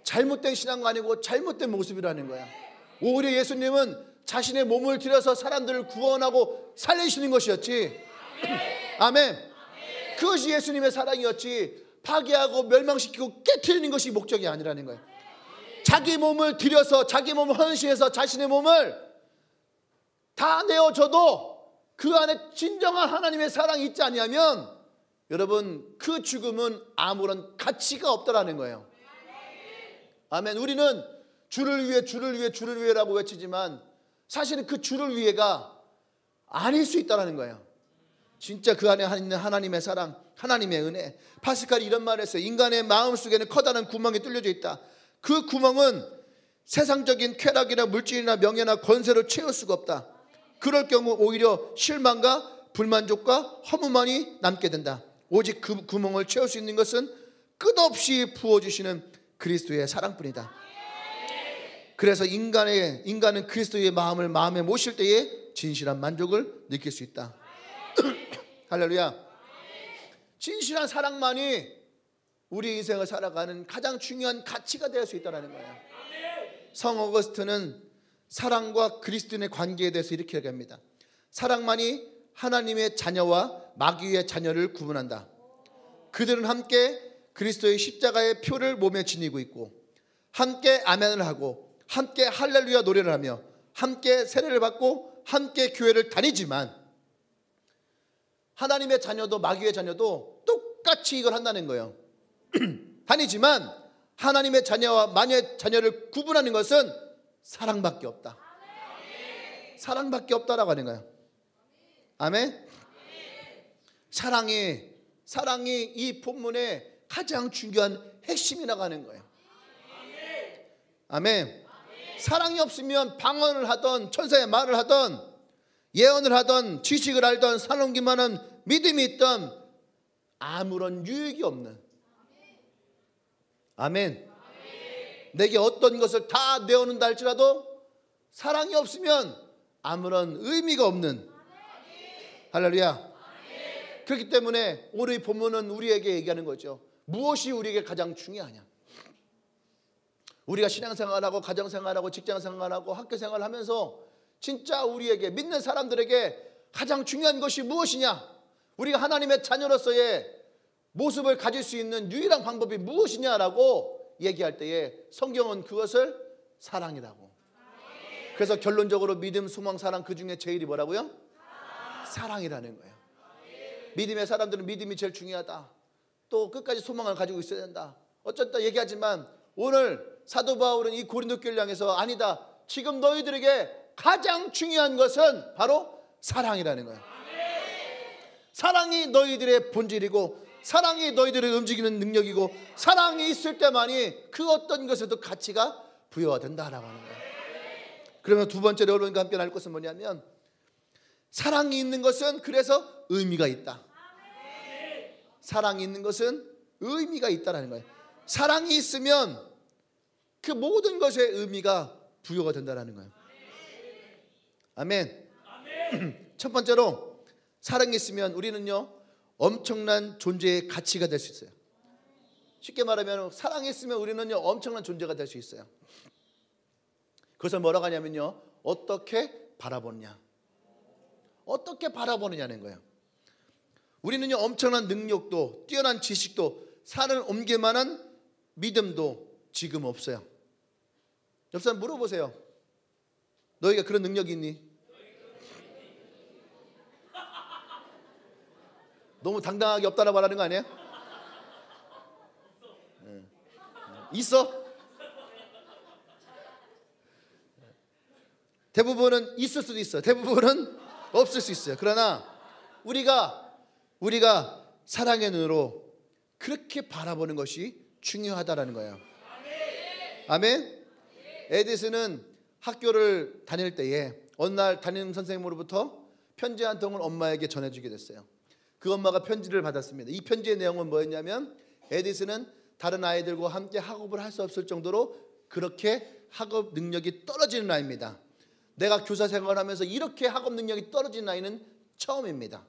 잘못된 신앙가 아니고 잘못된 모습이라는 거야. 오히려 예수님은 자신의 몸을 들여서 사람들을 구원하고 살리시는 것이었지. 아멘. 그것이 예수님의 사랑이었지, 파괴하고 멸망시키고 깨트리는 것이 목적이 아니라는 거예요. 자기 몸을 들여서, 자기 몸을 헌신해서 자신의 몸을 다 내어줘도 그 안에 진정한 하나님의 사랑이 있지 아니하면 여러분, 그 죽음은 아무런 가치가 없다라는 거예요. 아멘. 우리는 주를 위해, 주를 위해, 주를 위해라고 외치지만 사실은 그 주를 위해가 아닐 수 있다는 거예요. 진짜 그 안에 있는 하나님의 사랑, 하나님의 은혜. 파스칼이 이런 말을 했어요. 인간의 마음속에는 커다란 구멍이 뚫려져 있다. 그 구멍은 세상적인 쾌락이나 물질이나 명예나 권세로 채울 수가 없다. 그럴 경우 오히려 실망과 불만족과 허무만이 남게 된다. 오직 그 구멍을 채울 수 있는 것은 끝없이 부어주시는 그리스도의 사랑뿐이다. 그래서 인간은 그리스도의 마음을 마음에 모실 때에 진실한 만족을 느낄 수 있다. 할렐루야. 진실한 사랑만이 우리 인생을 살아가는 가장 중요한 가치가 될 수 있다는 거예요. 성 어거스틴은 사랑과 그리스도인의 관계에 대해서 이렇게 얘기합니다. 사랑만이 하나님의 자녀와 마귀의 자녀를 구분한다. 그들은 함께 그리스도의 십자가의 표를 몸에 지니고 있고 함께 아멘을 하고 함께 할렐루야 노래를 하며 함께 세례를 받고 함께 교회를 다니지만 하나님의 자녀도 마귀의 자녀도 똑같이 이걸 한다는 거예요. 다니지만 하나님의 자녀와 마귀의 자녀를 구분하는 것은 사랑밖에 없다. 사랑밖에 없다라고 하는 거예요. 아멘. 사랑이 이 본문의 가장 중요한 핵심이라고 하는 거예요. 아멘. 사랑이 없으면 방언을 하던, 천사의 말을 하던, 예언을 하던, 지식을 알던, 사놓기만 한 믿음이 있던 아무런 유익이 없는. 아멘. 내게 어떤 것을 다 내어놓는다 할지라도 사랑이 없으면 아무런 의미가 없는. 할렐루야. 그렇기 때문에 오늘 이 본문은 우리에게 얘기하는 거죠. 무엇이 우리에게 가장 중요하냐. 우리가 신앙생활하고 가정생활하고 직장생활하고 학교생활을 하면서 진짜 우리에게, 믿는 사람들에게 가장 중요한 것이 무엇이냐, 우리가 하나님의 자녀로서의 모습을 가질 수 있는 유일한 방법이 무엇이냐라고 얘기할 때에 성경은 그것을 사랑이라고. 그래서 결론적으로 믿음, 소망, 사랑, 그 중에 제일이 뭐라고요? 사랑이라는 거예요. 믿음의 사람들은 믿음이 제일 중요하다, 또 끝까지 소망을 가지고 있어야 된다, 어쩌다 얘기하지만 오늘 사도 바울은 이 고린도 교회를 향해서 아니다, 지금 너희들에게 가장 중요한 것은 바로 사랑이라는 거예요. 사랑이 너희들의 본질이고 사랑이 너희들을 움직이는 능력이고 사랑이 있을 때만이 그 어떤 것에도 가치가 부여가 된다라고 하는 거예요. 그러면 두 번째로 여러분과 함께 나눌 것은 뭐냐면 사랑이 있는 것은 그래서 의미가 있다. 사랑이 있는 것은 의미가 있다라는 거예요. 사랑이 있으면 그 모든 것에 의미가 부여가 된다라는 거예요. 아멘. 첫 번째로 사랑이 있으면 우리는요 엄청난 존재의 가치가 될 수 있어요. 쉽게 말하면 사랑이 있으면 우리는요 엄청난 존재가 될 수 있어요. 그것을 뭐라고 하냐면요, 어떻게 바라보느냐, 어떻게 바라보느냐는 거예요. 우리는요 엄청난 능력도 뛰어난 지식도 산을 옮길 만한 믿음도 지금 없어요. 옆 사람 물어보세요. 너희가 그런 능력이 있니? 너무 당당하게 없다라고 말하는 거 아니에요? 있어? 대부분은 있을 수도 있어요. 대부분은 없을 수 있어요. 그러나 우리가 사랑의 눈으로 그렇게 바라보는 것이 중요하다라는 거예요. 아멘. 에디슨은 학교를 다닐 때에 어느 날 담임 선생님으로부터 편지 한 통을 엄마에게 전해주게 됐어요. 그 엄마가 편지를 받았습니다. 이 편지의 내용은 뭐였냐면 에디슨은 다른 아이들과 함께 학업을 할 수 없을 정도로 그렇게 학업 능력이 떨어지는 아이입니다. 내가 교사 생활하면서 이렇게 학업 능력이 떨어진 아이는 처음입니다.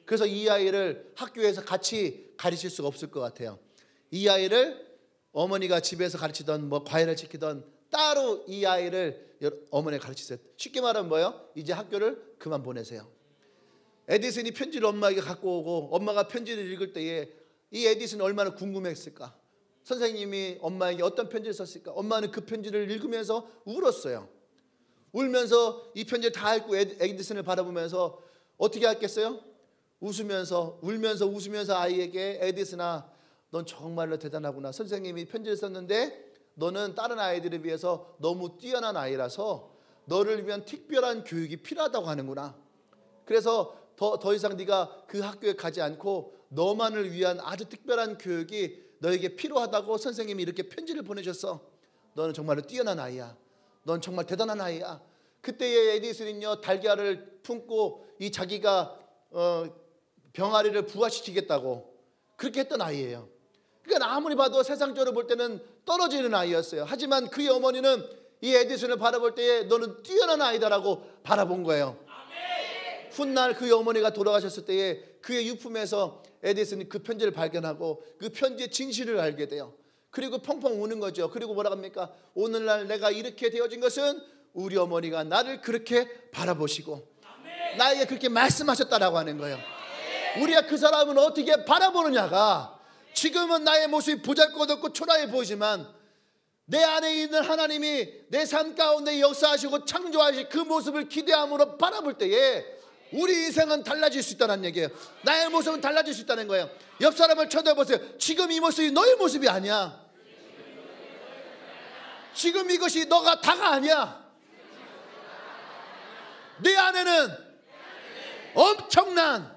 그래서 이 아이를 학교에서 같이 가르칠 수가 없을 것 같아요. 이 아이를 어머니가 집에서 가르치던 뭐 과외를 시키던 따로 이 아이를 어머니가 가르치세요. 쉽게 말하면 뭐예요? 이제 학교를 그만 보내세요. 에디슨이 편지를 엄마에게 갖고 오고 엄마가 편지를 읽을 때에 이 에디슨이 얼마나 궁금했을까? 선생님이 엄마에게 어떤 편지를 썼을까? 엄마는 그 편지를 읽으면서 울었어요. 울면서 이 편지를 다 읽고 에디슨을 바라보면서 어떻게 했겠어요? 울면서 웃으면서 아이에게 에디슨아, 넌 정말로 대단하구나. 선생님이 편지를 썼는데 너는 다른 아이들에 비해서 너무 뛰어난 아이라서 너를 위한 특별한 교육이 필요하다고 하는구나. 그래서 더 이상 네가 그 학교에 가지 않고 너만을 위한 아주 특별한 교육이 너에게 필요하다고 선생님이 이렇게 편지를 보내셨어. 너는 정말로 뛰어난 아이야. 넌 정말 대단한 아이야. 그때의 에디슨은요, 달걀을 품고 이 자기가 병아리를 부화시키겠다고 그렇게 했던 아이예요. 그러니까 아무리 봐도 세상적으로 볼 때는 떨어지는 아이였어요. 하지만 그의 어머니는 이 에디슨을 바라볼 때에 너는 뛰어난 아이다라고 바라본 거예요. 훗날 그의 어머니가 돌아가셨을 때에 그의 유품에서 에디슨이 그 편지를 발견하고 그 편지의 진실을 알게 돼요. 그리고 펑펑 우는 거죠. 그리고 뭐라 합니까? 오늘날 내가 이렇게 되어진 것은 우리 어머니가 나를 그렇게 바라보시고 나에게 그렇게 말씀하셨다라고 하는 거예요. 우리가 그 사람은 어떻게 바라보느냐가 지금은 나의 모습이 보잘것없고 초라해 보이지만 내 안에 있는 하나님이 내 삶 가운데 역사하시고 창조하신 그 모습을 기대함으로 바라볼 때에 우리 인생은 달라질 수 있다는 얘기예요. 나의 모습은 달라질 수 있다는 거예요. 옆 사람을 쳐다보세요. 지금 이 모습이 너의 모습이 아니야. 지금 이것이 너가 다가 아니야. 내 안에는 엄청난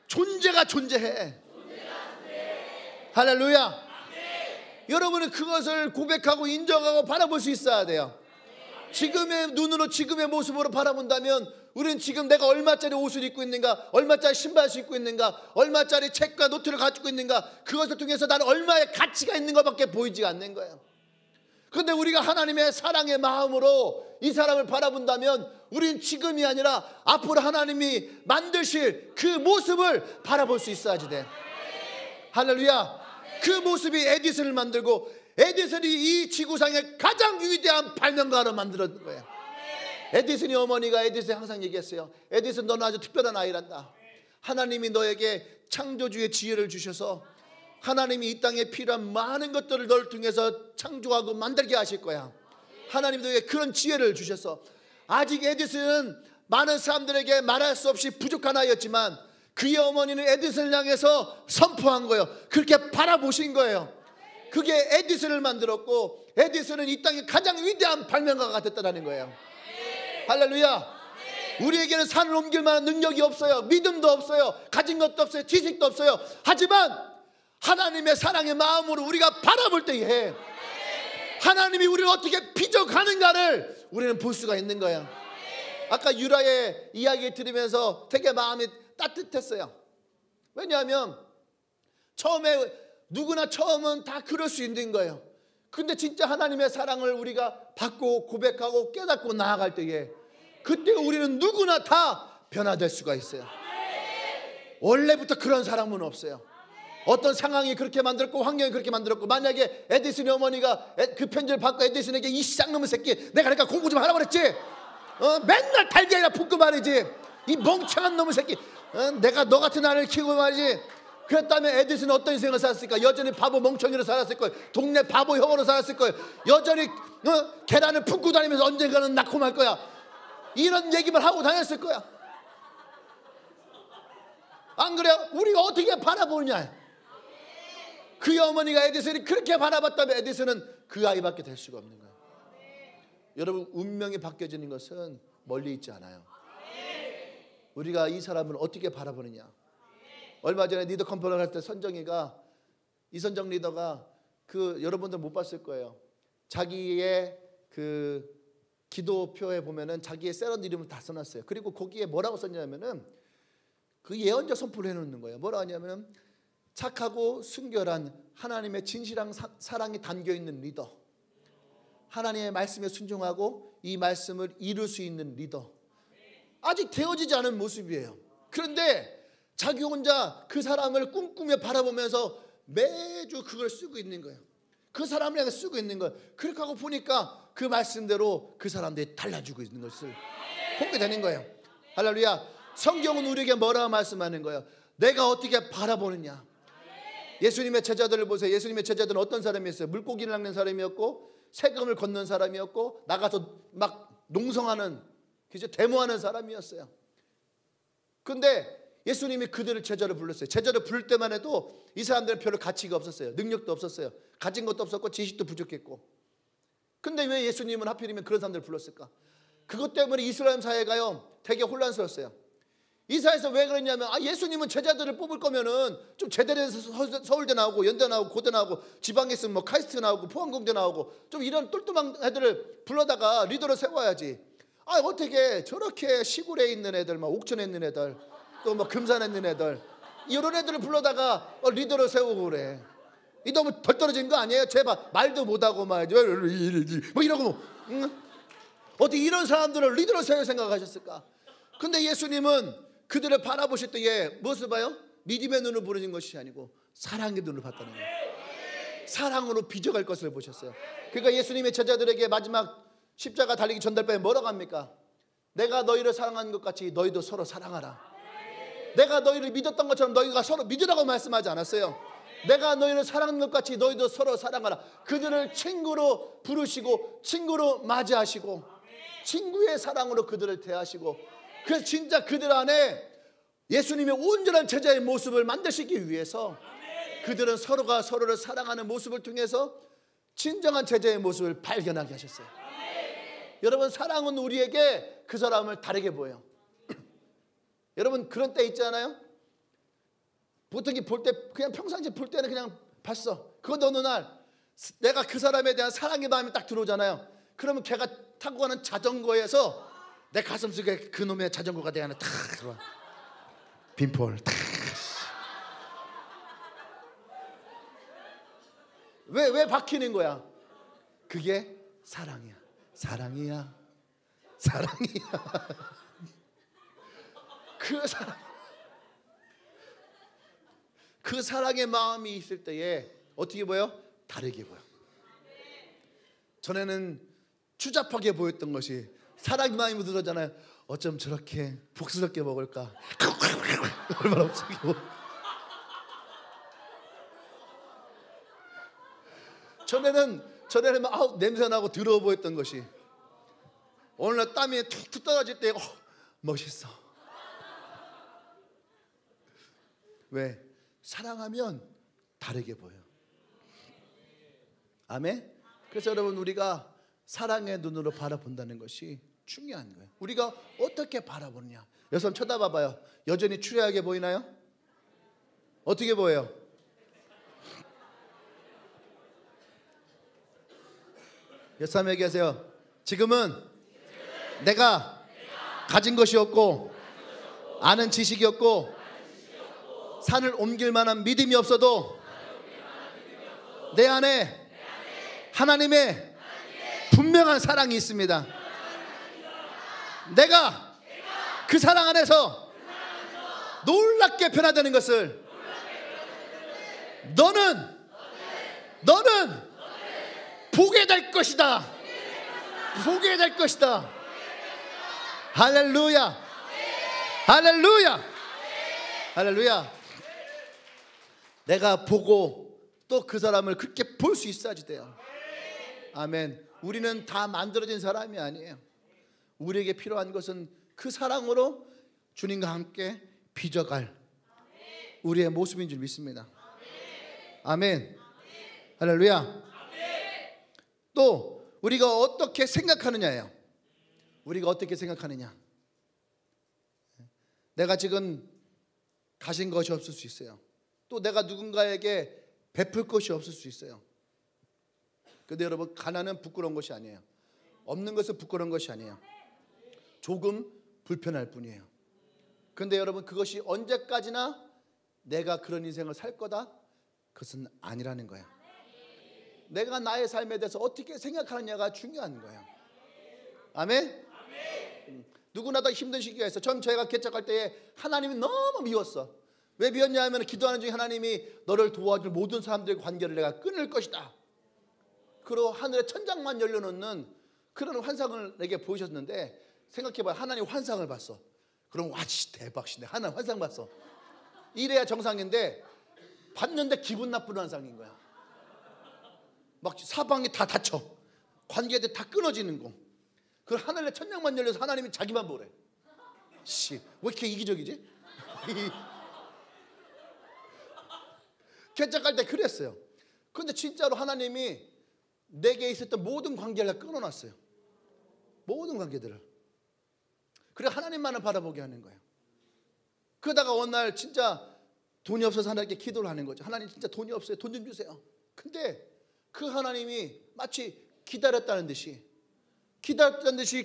존재가 존재해. 할렐루야. 여러분은 그것을 고백하고 인정하고 바라볼 수 있어야 돼요. 지금의 눈으로 지금의 모습으로 바라본다면 우리는 지금 내가 얼마짜리 옷을 입고 있는가, 얼마짜리 신발을 신고 있는가, 얼마짜리 책과 노트를 가지고 있는가, 그것을 통해서 나는 얼마의 가치가 있는 것밖에 보이지가 않는 거예요. 그런데 우리가 하나님의 사랑의 마음으로 이 사람을 바라본다면 우리는 지금이 아니라 앞으로 하나님이 만드실 그 모습을 바라볼 수 있어야지 돼. 할렐루야. 그 모습이 에디슨을 만들고 에디슨이 이 지구상의 가장 위대한 발명가로 만들었던 거예요. 에디슨이 어머니가 에디슨이 항상 얘기했어요. 에디슨, 너는 아주 특별한 아이란다. 하나님이 너에게 창조주의 지혜를 주셔서 하나님이 이 땅에 필요한 많은 것들을 너를 통해서 창조하고 만들게 하실 거야. 하나님 너에게 그런 지혜를 주셔서 아직 에디슨은 많은 사람들에게 말할 수 없이 부족한 아이였지만 그의 어머니는 에디슨을 향해서 선포한 거예요. 그렇게 바라보신 거예요. 그게 에디슨을 만들었고 에디슨은 이 땅의 가장 위대한 발명가가 됐다는 거예요. 할렐루야. 우리에게는 산을 옮길 만한 능력이 없어요. 믿음도 없어요. 가진 것도 없어요. 지식도 없어요. 하지만 하나님의 사랑의 마음으로 우리가 바라볼 때에 하나님이 우리를 어떻게 빚어가는가를 우리는 볼 수가 있는 거예요. 아까 유라의 이야기를 들으면서 되게 마음이 따뜻했어요. 왜냐하면 누구나 처음은 다 그럴 수 있는 거예요. 근데 진짜 하나님의 사랑을 우리가 받고 고백하고 깨닫고 나아갈 때에 그때 우리는 누구나 다 변화될 수가 있어요. 원래부터 그런 사람은 없어요. 어떤 상황이 그렇게 만들었고 환경이 그렇게 만들었고, 만약에 에디슨의 어머니가 그 편지를 받고 에디슨에게 이 쌍놈의 새끼, 내가 그러니까 공부 좀 하라고 그랬지, 맨날 달걀이나 붓고 말이지, 이 멍청한 놈의 새끼, 내가 너 같은 아이를 키우고 말이지, 그랬다면 에디슨은 어떤 인생을 살았을까? 여전히 바보 멍청이로 살았을 거예요. 동네 바보 형으로 살았을 거예요. 여전히 계란을 품고 다니면서 언젠가는 낳고 말 거야. 이런 얘기만 하고 다녔을 거야. 안 그래요? 우리가 어떻게 바라보느냐. 그의 어머니가 에디슨이 그렇게 바라봤다면 에디슨은 그 아이밖에 될 수가 없는 거예요. 여러분, 운명이 바뀌어지는 것은 멀리 있지 않아요. 우리가 이 사람을 어떻게 바라보느냐. 얼마 전에 리더 컨퍼런스 할 때 이선정 리더가 여러분들 못 봤을 거예요. 자기의 그 기도표에 보면은 자기의 세런 이름을 다 써놨어요. 그리고 거기에 뭐라고 썼냐면은 그 예언자 선포를 해놓는 거예요. 뭐라고 하냐면은 착하고 순결한 하나님의 진실한 사랑이 담겨있는 리더, 하나님의 말씀에 순종하고 이 말씀을 이룰 수 있는 리더. 아직 되어지지 않은 모습이에요. 그런데 자기 혼자 그 사람을 꿈꾸며 바라보면서 매주 그걸 쓰고 있는 거예요. 그 사람을 향해 쓰고 있는 거예요. 그렇게 하고 보니까 그 말씀대로 그 사람들이 달라지고 있는 것을 보게 되는 거예요. 할렐루야. 성경은 우리에게 뭐라고 말씀하는 거예요? 내가 어떻게 바라보느냐. 예수님의 제자들을 보세요. 예수님의 제자들은 어떤 사람이었어요? 물고기를 낚는 사람이었고, 세금을 걷는 사람이었고, 나가서 막 농성하는, 그죠? 데모하는 사람이었어요. 근데 예수님이 그들을 제자로 불렀어요. 제자로 부를 때만 해도 이 사람들은 별로 가치가 없었어요. 능력도 없었어요. 가진 것도 없었고 지식도 부족했고. 근데 왜 예수님은 하필이면 그런 사람들을 불렀을까? 그것 때문에 이스라엘 사회가요 되게 혼란스러웠어요. 이 사회에서 왜 그랬냐면, 예수님은 제자들을 뽑을 거면은 좀 제대로 해서 서울대 나오고 연대 나오고 고대 나오고, 지방에 있으면 뭐 카이스트 나오고 포항공대 나오고, 좀 이런 똘똘한 애들을 불러다가 리더로 세워야지. 어떻게 저렇게 시골에 있는 애들, 막 옥천에 있는 애들, 또 뭐 금산에 있는 애들, 이런 애들을 불러다가 리더로 세우고 그래. 이 너무 덜 떨어진 거 아니에요? 제발 말도 못하고 막 뭐 이러고 어떻게 이런 사람들을 리더로 세울 생각하셨을까? 근데 예수님은 그들을 바라보실 때에 무엇을 봐요? 믿음의 눈을 보는 것이 아니고 사랑의 눈을 봤다는 거예요. 사랑으로 빚어갈 것을 보셨어요. 그러니까 예수님의 제자들에게 마지막 십자가 달리기 전달편에 뭐라고 합니까? 내가 너희를 사랑하는 것 같이 너희도 서로 사랑하라. 내가 너희를 믿었던 것처럼 너희가 서로 믿으라고 말씀하지 않았어요. 내가 너희를 사랑하는 것 같이 너희도 서로 사랑하라. 그들을 친구로 부르시고 친구로 맞이하시고 친구의 사랑으로 그들을 대하시고, 그래서 진짜 그들 안에 예수님의 온전한 제자의 모습을 만드시기 위해서 그들은 서로가 서로를 사랑하는 모습을 통해서 진정한 제자의 모습을 발견하게 하셨어요. 여러분, 사랑은 우리에게 그 사람을 다르게 보여요. 여러분, 그런 때 있잖아요. 보통 볼 때 그냥 평상시에 볼 때는 그냥 봤어. 그건 어느 날 내가 그 사람에 대한 사랑의 마음이 딱 들어오잖아요. 그러면 걔가 타고 가는 자전거에서 내 가슴 속에 그놈의 자전거가 내 안에 탁 들어와. 빈폴 탁. 왜 박히는 거야? 그게 사랑이야. 사랑이야. 사랑이야. 그 사랑의 마음이 있을 때에 어떻게 보여? 다르게 보여. 전에는 추잡하게 보였던 것이 사랑의 마음이 묻어잖아요. 어쩜 저렇게 복스럽게 먹을까? 얼마나 복스럽게 먹을까? 전에는 막 냄새나고 더러워 보였던 것이 오늘날 땀이 툭툭 떨어질 때 멋있어. 왜? 사랑하면 다르게 보여. 아멘? 그래서 여러분, 우리가 사랑의 눈으로 바라본다는 것이 중요한 거예요. 우리가 어떻게 바라보느냐. 여러분 쳐다봐봐요. 여전히 추레하게 보이나요? 어떻게 보여요? 여러분 얘기하세요. 지금은 내가 가진 것이 없고 아는 지식이 없고 산을 옮길 만한 믿음이 없어도 내 안에 하나님의 분명한 사랑이 있습니다. 내가 그 사랑 안에서 놀랍게 변화되는 것을 너는 보게 될 것이다. 보게 될 것이다. 할렐루야. 할렐루야. 할렐루야. 내가 보고 또 그 사람을 그렇게 볼 수 있어야지 돼요. 아멘. 우리는 다 만들어진 사람이 아니에요. 우리에게 필요한 것은 그 사랑으로 주님과 함께 빚어갈 우리의 모습인 줄 믿습니다. 아멘. 할렐루야. 또 우리가 어떻게 생각하느냐예요. 우리가 어떻게 생각하느냐. 내가 지금 가진 것이 없을 수 있어요. 또 내가 누군가에게 베풀 것이 없을 수 있어요. 근데 여러분, 가난은 부끄러운 것이 아니에요. 없는 것은 부끄러운 것이 아니에요. 조금 불편할 뿐이에요. 근데 여러분, 그것이 언제까지나 내가 그런 인생을 살 거다? 그것은 아니라는 거예요. 내가 나의 삶에 대해서 어떻게 생각하느냐가 중요한 거예요. 아멘? 누구나 다 힘든 시기가 있어. 제가 개척할 때에 하나님이 너무 미웠어. 왜 미웠냐 하면 기도하는 중에 하나님이 너를 도와줄 모든 사람들의 관계를 내가 끊을 것이다. 그리고 하늘에 천장만 열려놓는 그런 환상을 내게 보이셨는데, 생각해봐요. 하나님 환상을 봤어. 그럼 와, 대박이네. 하나 환상 봤어. 이래야 정상인데 봤는데 기분 나쁜 환상인 거야. 막 사방이 다 닫혀. 관계들 다 끊어지는 거. 그걸 하늘에 천장만 열려서 하나님이 자기만 보래. 왜 이렇게 이기적이지? 개척할 때 그랬어요. 그런데 진짜로 하나님이 내게 있었던 모든 관계를 다 끊어놨어요. 모든 관계들을. 그래 하나님만을 바라보게 하는 거예요. 그러다가 어느 날 진짜 돈이 없어서 하나님께 기도를 하는 거죠. 하나님 진짜 돈이 없어요. 돈 좀 주세요. 근데 그 하나님이 마치 기다렸다는 듯이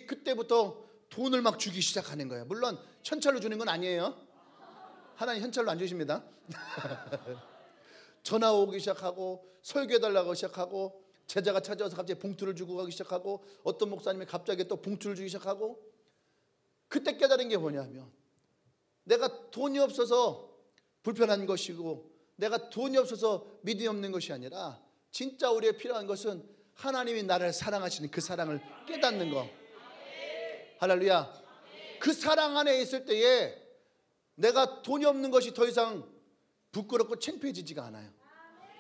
그때부터 돈을 막 주기 시작하는 거예요. 물론 현찰로 주는 건 아니에요. 하나님 현찰로 안 주십니다. 전화 오기 시작하고 설교해달라고 시작하고 제자가 찾아와서 갑자기 봉투를 주고 가기 시작하고 어떤 목사님이 갑자기 또 봉투를 주기 시작하고 그때 깨달은 게 뭐냐면 내가 돈이 없어서 불편한 것이고 내가 돈이 없어서 믿음이 없는 것이 아니라 진짜 우리의 필요한 것은 하나님이 나를 사랑하시는 그 사랑을 깨닫는 거. 할렐루야. 그 사랑 안에 있을 때에 내가 돈이 없는 것이 더 이상 부끄럽고 창피해지지가 않아요.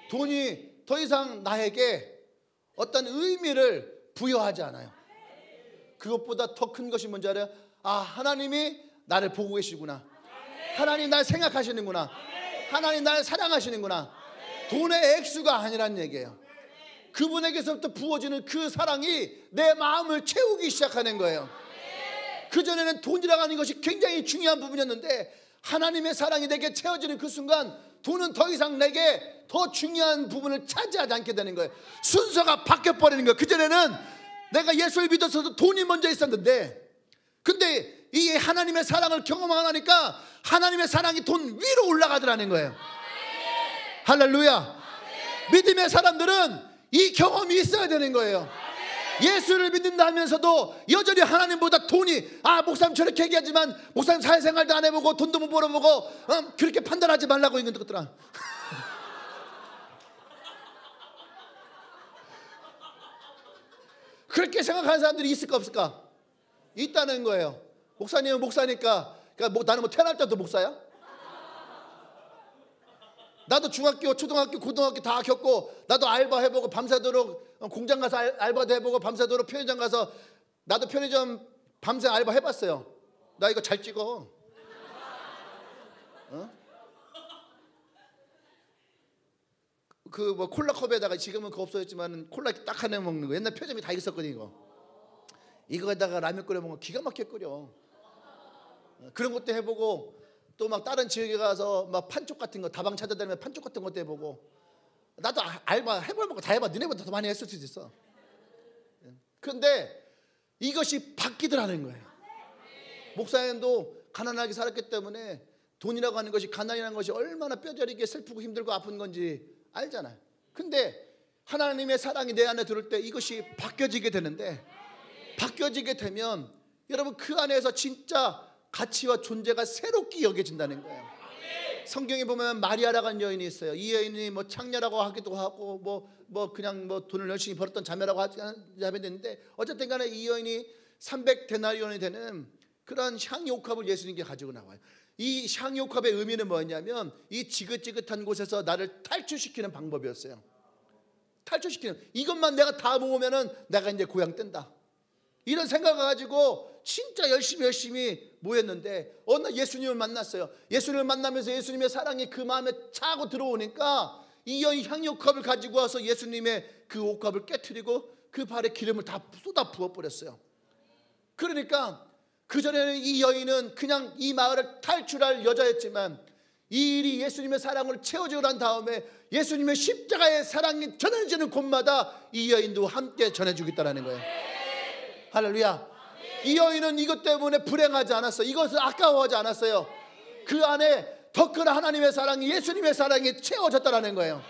돈이 더 이상 나에게 어떤 의미를 부여하지 않아요. 그것보다 더 큰 것이 뭔지 알아요? 하나님이 나를 보고 계시구나. 하나님 날 생각하시는구나. 하나님 날 사랑하시는구나. 돈의 액수가 아니란 얘기예요. 그분에게서부터 부어지는 그 사랑이 내 마음을 채우기 시작하는 거예요. 그전에는 돈이라고 하는 것이 굉장히 중요한 부분이었는데 하나님의 사랑이 내게 채워지는 그 순간 돈은 더 이상 내게 더 중요한 부분을 차지하지 않게 되는 거예요. 순서가 바뀌어버리는 거예요. 그전에는 내가 예수를 믿어서도 돈이 먼저 있었는데 근데 이 하나님의 사랑을 경험하니까 하나님의 사랑이 돈 위로 올라가더라는 거예요. 할렐루야. 믿음의 사람들은 이 경험이 있어야 되는 거예요. 예수를 믿는다 하면서도 여전히 하나님보다 돈이 목사님 저렇게 얘기하지만 목사님 사회생활도 안 해보고 돈도 못 벌어보고 그렇게 판단하지 말라고 있는 것들아. 그렇게 생각하는 사람들이 있을까 없을까? 있다는 거예요. 목사님은 목사니까 그러니까 나는 태어날 때도 목사야? 나도 중학교, 초등학교, 고등학교 다 겪고 나도 알바 해보고 밤새도록 공장 가서 알바도 해보고 밤새도록 편의점 가서 나도 편의점 밤새 알바 해봤어요. 나 이거 잘 찍어. 그 뭐 콜라 컵에다가 지금은 그거 없어졌지만 콜라 딱 하나 먹는 거 옛날 편의점이 다 있었거든. 이거에다가 라면 끓여 먹으면 기가 막히게 끓여. 그런 것도 해보고 또 막 다른 지역에 가서 막 판쪽 같은 거 다방 찾아다니면 판쪽 같은 것도 해보고 나도 알바 해볼 만큼 다 해봐. 너네보다 더 많이 했을 수도 있어. 그런데 이것이 바뀌더라는 거예요. 목사님도 가난하게 살았기 때문에 돈이라고 하는 것이 가난이라는 것이 얼마나 뼈저리게 슬프고 힘들고 아픈 건지 알잖아요. 근데 하나님의 사랑이 내 안에 들어올 때 이것이 바뀌어지게 되는데 바뀌어지게 되면 여러분 그 안에서 진짜 가치와 존재가 새롭게 여겨진다는 거예요. 성경에 보면 마리아라고 하는 여인이 있어요. 이 여인이 뭐 창녀라고 하기도 하고 뭐 그냥 뭐 돈을 열심히 벌었던 자매라고 하면 되는데 어쨌든 간에 이 여인이 300데나리온이 되는 그런 향유옥합을 예수님께 가지고 나와요. 이 향유옥합의 의미는 뭐였냐면 이 지긋지긋한 곳에서 나를 탈출시키는 방법이었어요. 탈출시키는 이것만 내가 다 모으면은 내가 이제 고향 뜬다. 이런 생각을 가지고 진짜 열심히 모였는데 어느 날 예수님을 만났어요. 예수님을 만나면서 예수님의 사랑이 그 마음에 차고 들어오니까 이 여인 향유옥합을 가지고 와서 예수님의 그 옥합을 깨트리고 그 발에 기름을 다 쏟아 부어버렸어요. 그러니까 그전에는 이 여인은 그냥 이 마을을 탈출할 여자였지만 이 일이 예수님의 사랑으로 채워지고 난 다음에 예수님의 십자가의 사랑이 전해지는 곳마다 이 여인도 함께 전해주겠다는 거예요. 할렐루야. 이 여인은 이것 때문에 불행하지 않았어요. 이것을 아까워하지 않았어요. 그 안에 더 큰 하나님의 사랑이 예수님의 사랑이 채워졌다는 거예요.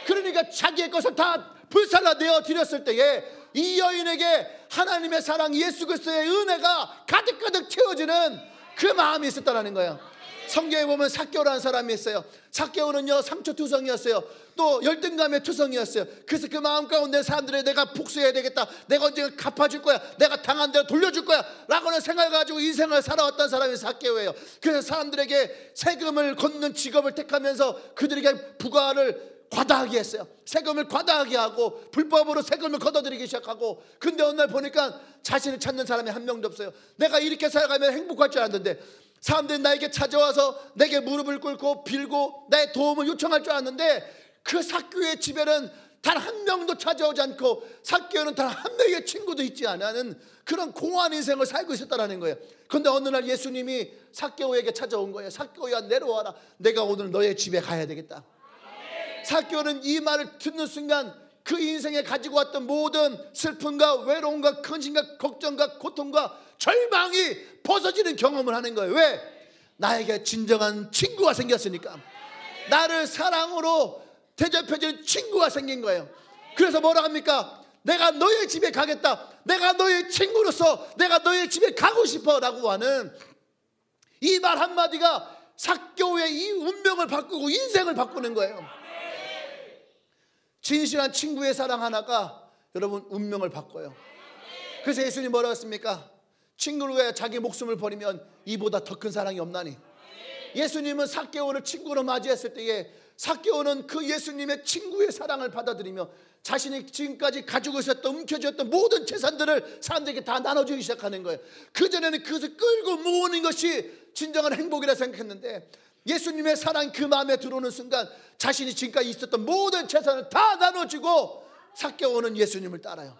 그러니까 자기의 것을 다 불살라내어 드렸을 때에 이 여인에게 하나님의 사랑 예수 그리스도의 은혜가 가득가득 채워지는 그 마음이 있었다는 거예요. 성경에 보면 삭개오라는 사람이 있어요. 삭개오는요 상처투성이었어요. 또 열등감의 투성이었어요. 그래서 그 마음 가운데 사람들이 내가 복수해야 되겠다, 내가 언젠가 갚아줄 거야, 내가 당한 대로 돌려줄 거야 라고는 생각을 가지고 인생을 살아왔던 사람이 삭개오예요. 그래서 사람들에게 세금을 걷는 직업을 택하면서 그들에게 부과를 과다하게 했어요. 세금을 과다하게 하고 불법으로 세금을 걷어들이기 시작하고, 근데 어느 날 보니까 자신을 찾는 사람이 한 명도 없어요. 내가 이렇게 살아가면 행복할 줄 알았는데, 사람들이 나에게 찾아와서 내게 무릎을 꿇고 빌고 나의 도움을 요청할 줄 알았는데, 그 삭개오의 집에는 단 한 명도 찾아오지 않고 삭개오는 단 한 명의 친구도 있지 않은 그런 공허한 인생을 살고 있었다는 거예요. 그런데 어느 날 예수님이 삭개오에게 찾아온 거예요. 삭개오야, 내려와라. 내가 오늘 너의 집에 가야 되겠다. 삭개오는 이 말을 듣는 순간 그 인생에 가지고 왔던 모든 슬픔과 외로움과 근심과 걱정과 고통과 절망이 벗어지는 경험을 하는 거예요. 왜? 나에게 진정한 친구가 생겼으니까. 나를 사랑으로 대접해주는 친구가 생긴 거예요. 그래서 뭐라 합니까? 내가 너의 집에 가겠다, 내가 너의 친구로서 내가 너의 집에 가고 싶어 라고 하는 이 말 한마디가 삭개오의 이 운명을 바꾸고 인생을 바꾸는 거예요. 진실한 친구의 사랑 하나가 여러분 운명을 바꿔요. 그래서 예수님 뭐라고 했습니까? 친구를 위해 자기 목숨을 버리면 이보다 더 큰 사랑이 없나니. 예수님은 삭개오를 친구로 맞이했을 때에 삭개오는 그 예수님의 친구의 사랑을 받아들이며 자신이 지금까지 가지고 있었던 움켜쥐었던 모든 재산들을 사람들에게 다 나눠주기 시작하는 거예요. 그전에는 그것을 끌고 모으는 것이 진정한 행복이라 생각했는데, 예수님의 사랑이 그 마음에 들어오는 순간 자신이 지금까지 있었던 모든 재산을 다 나눠주고 삭개오는 예수님을 따라요.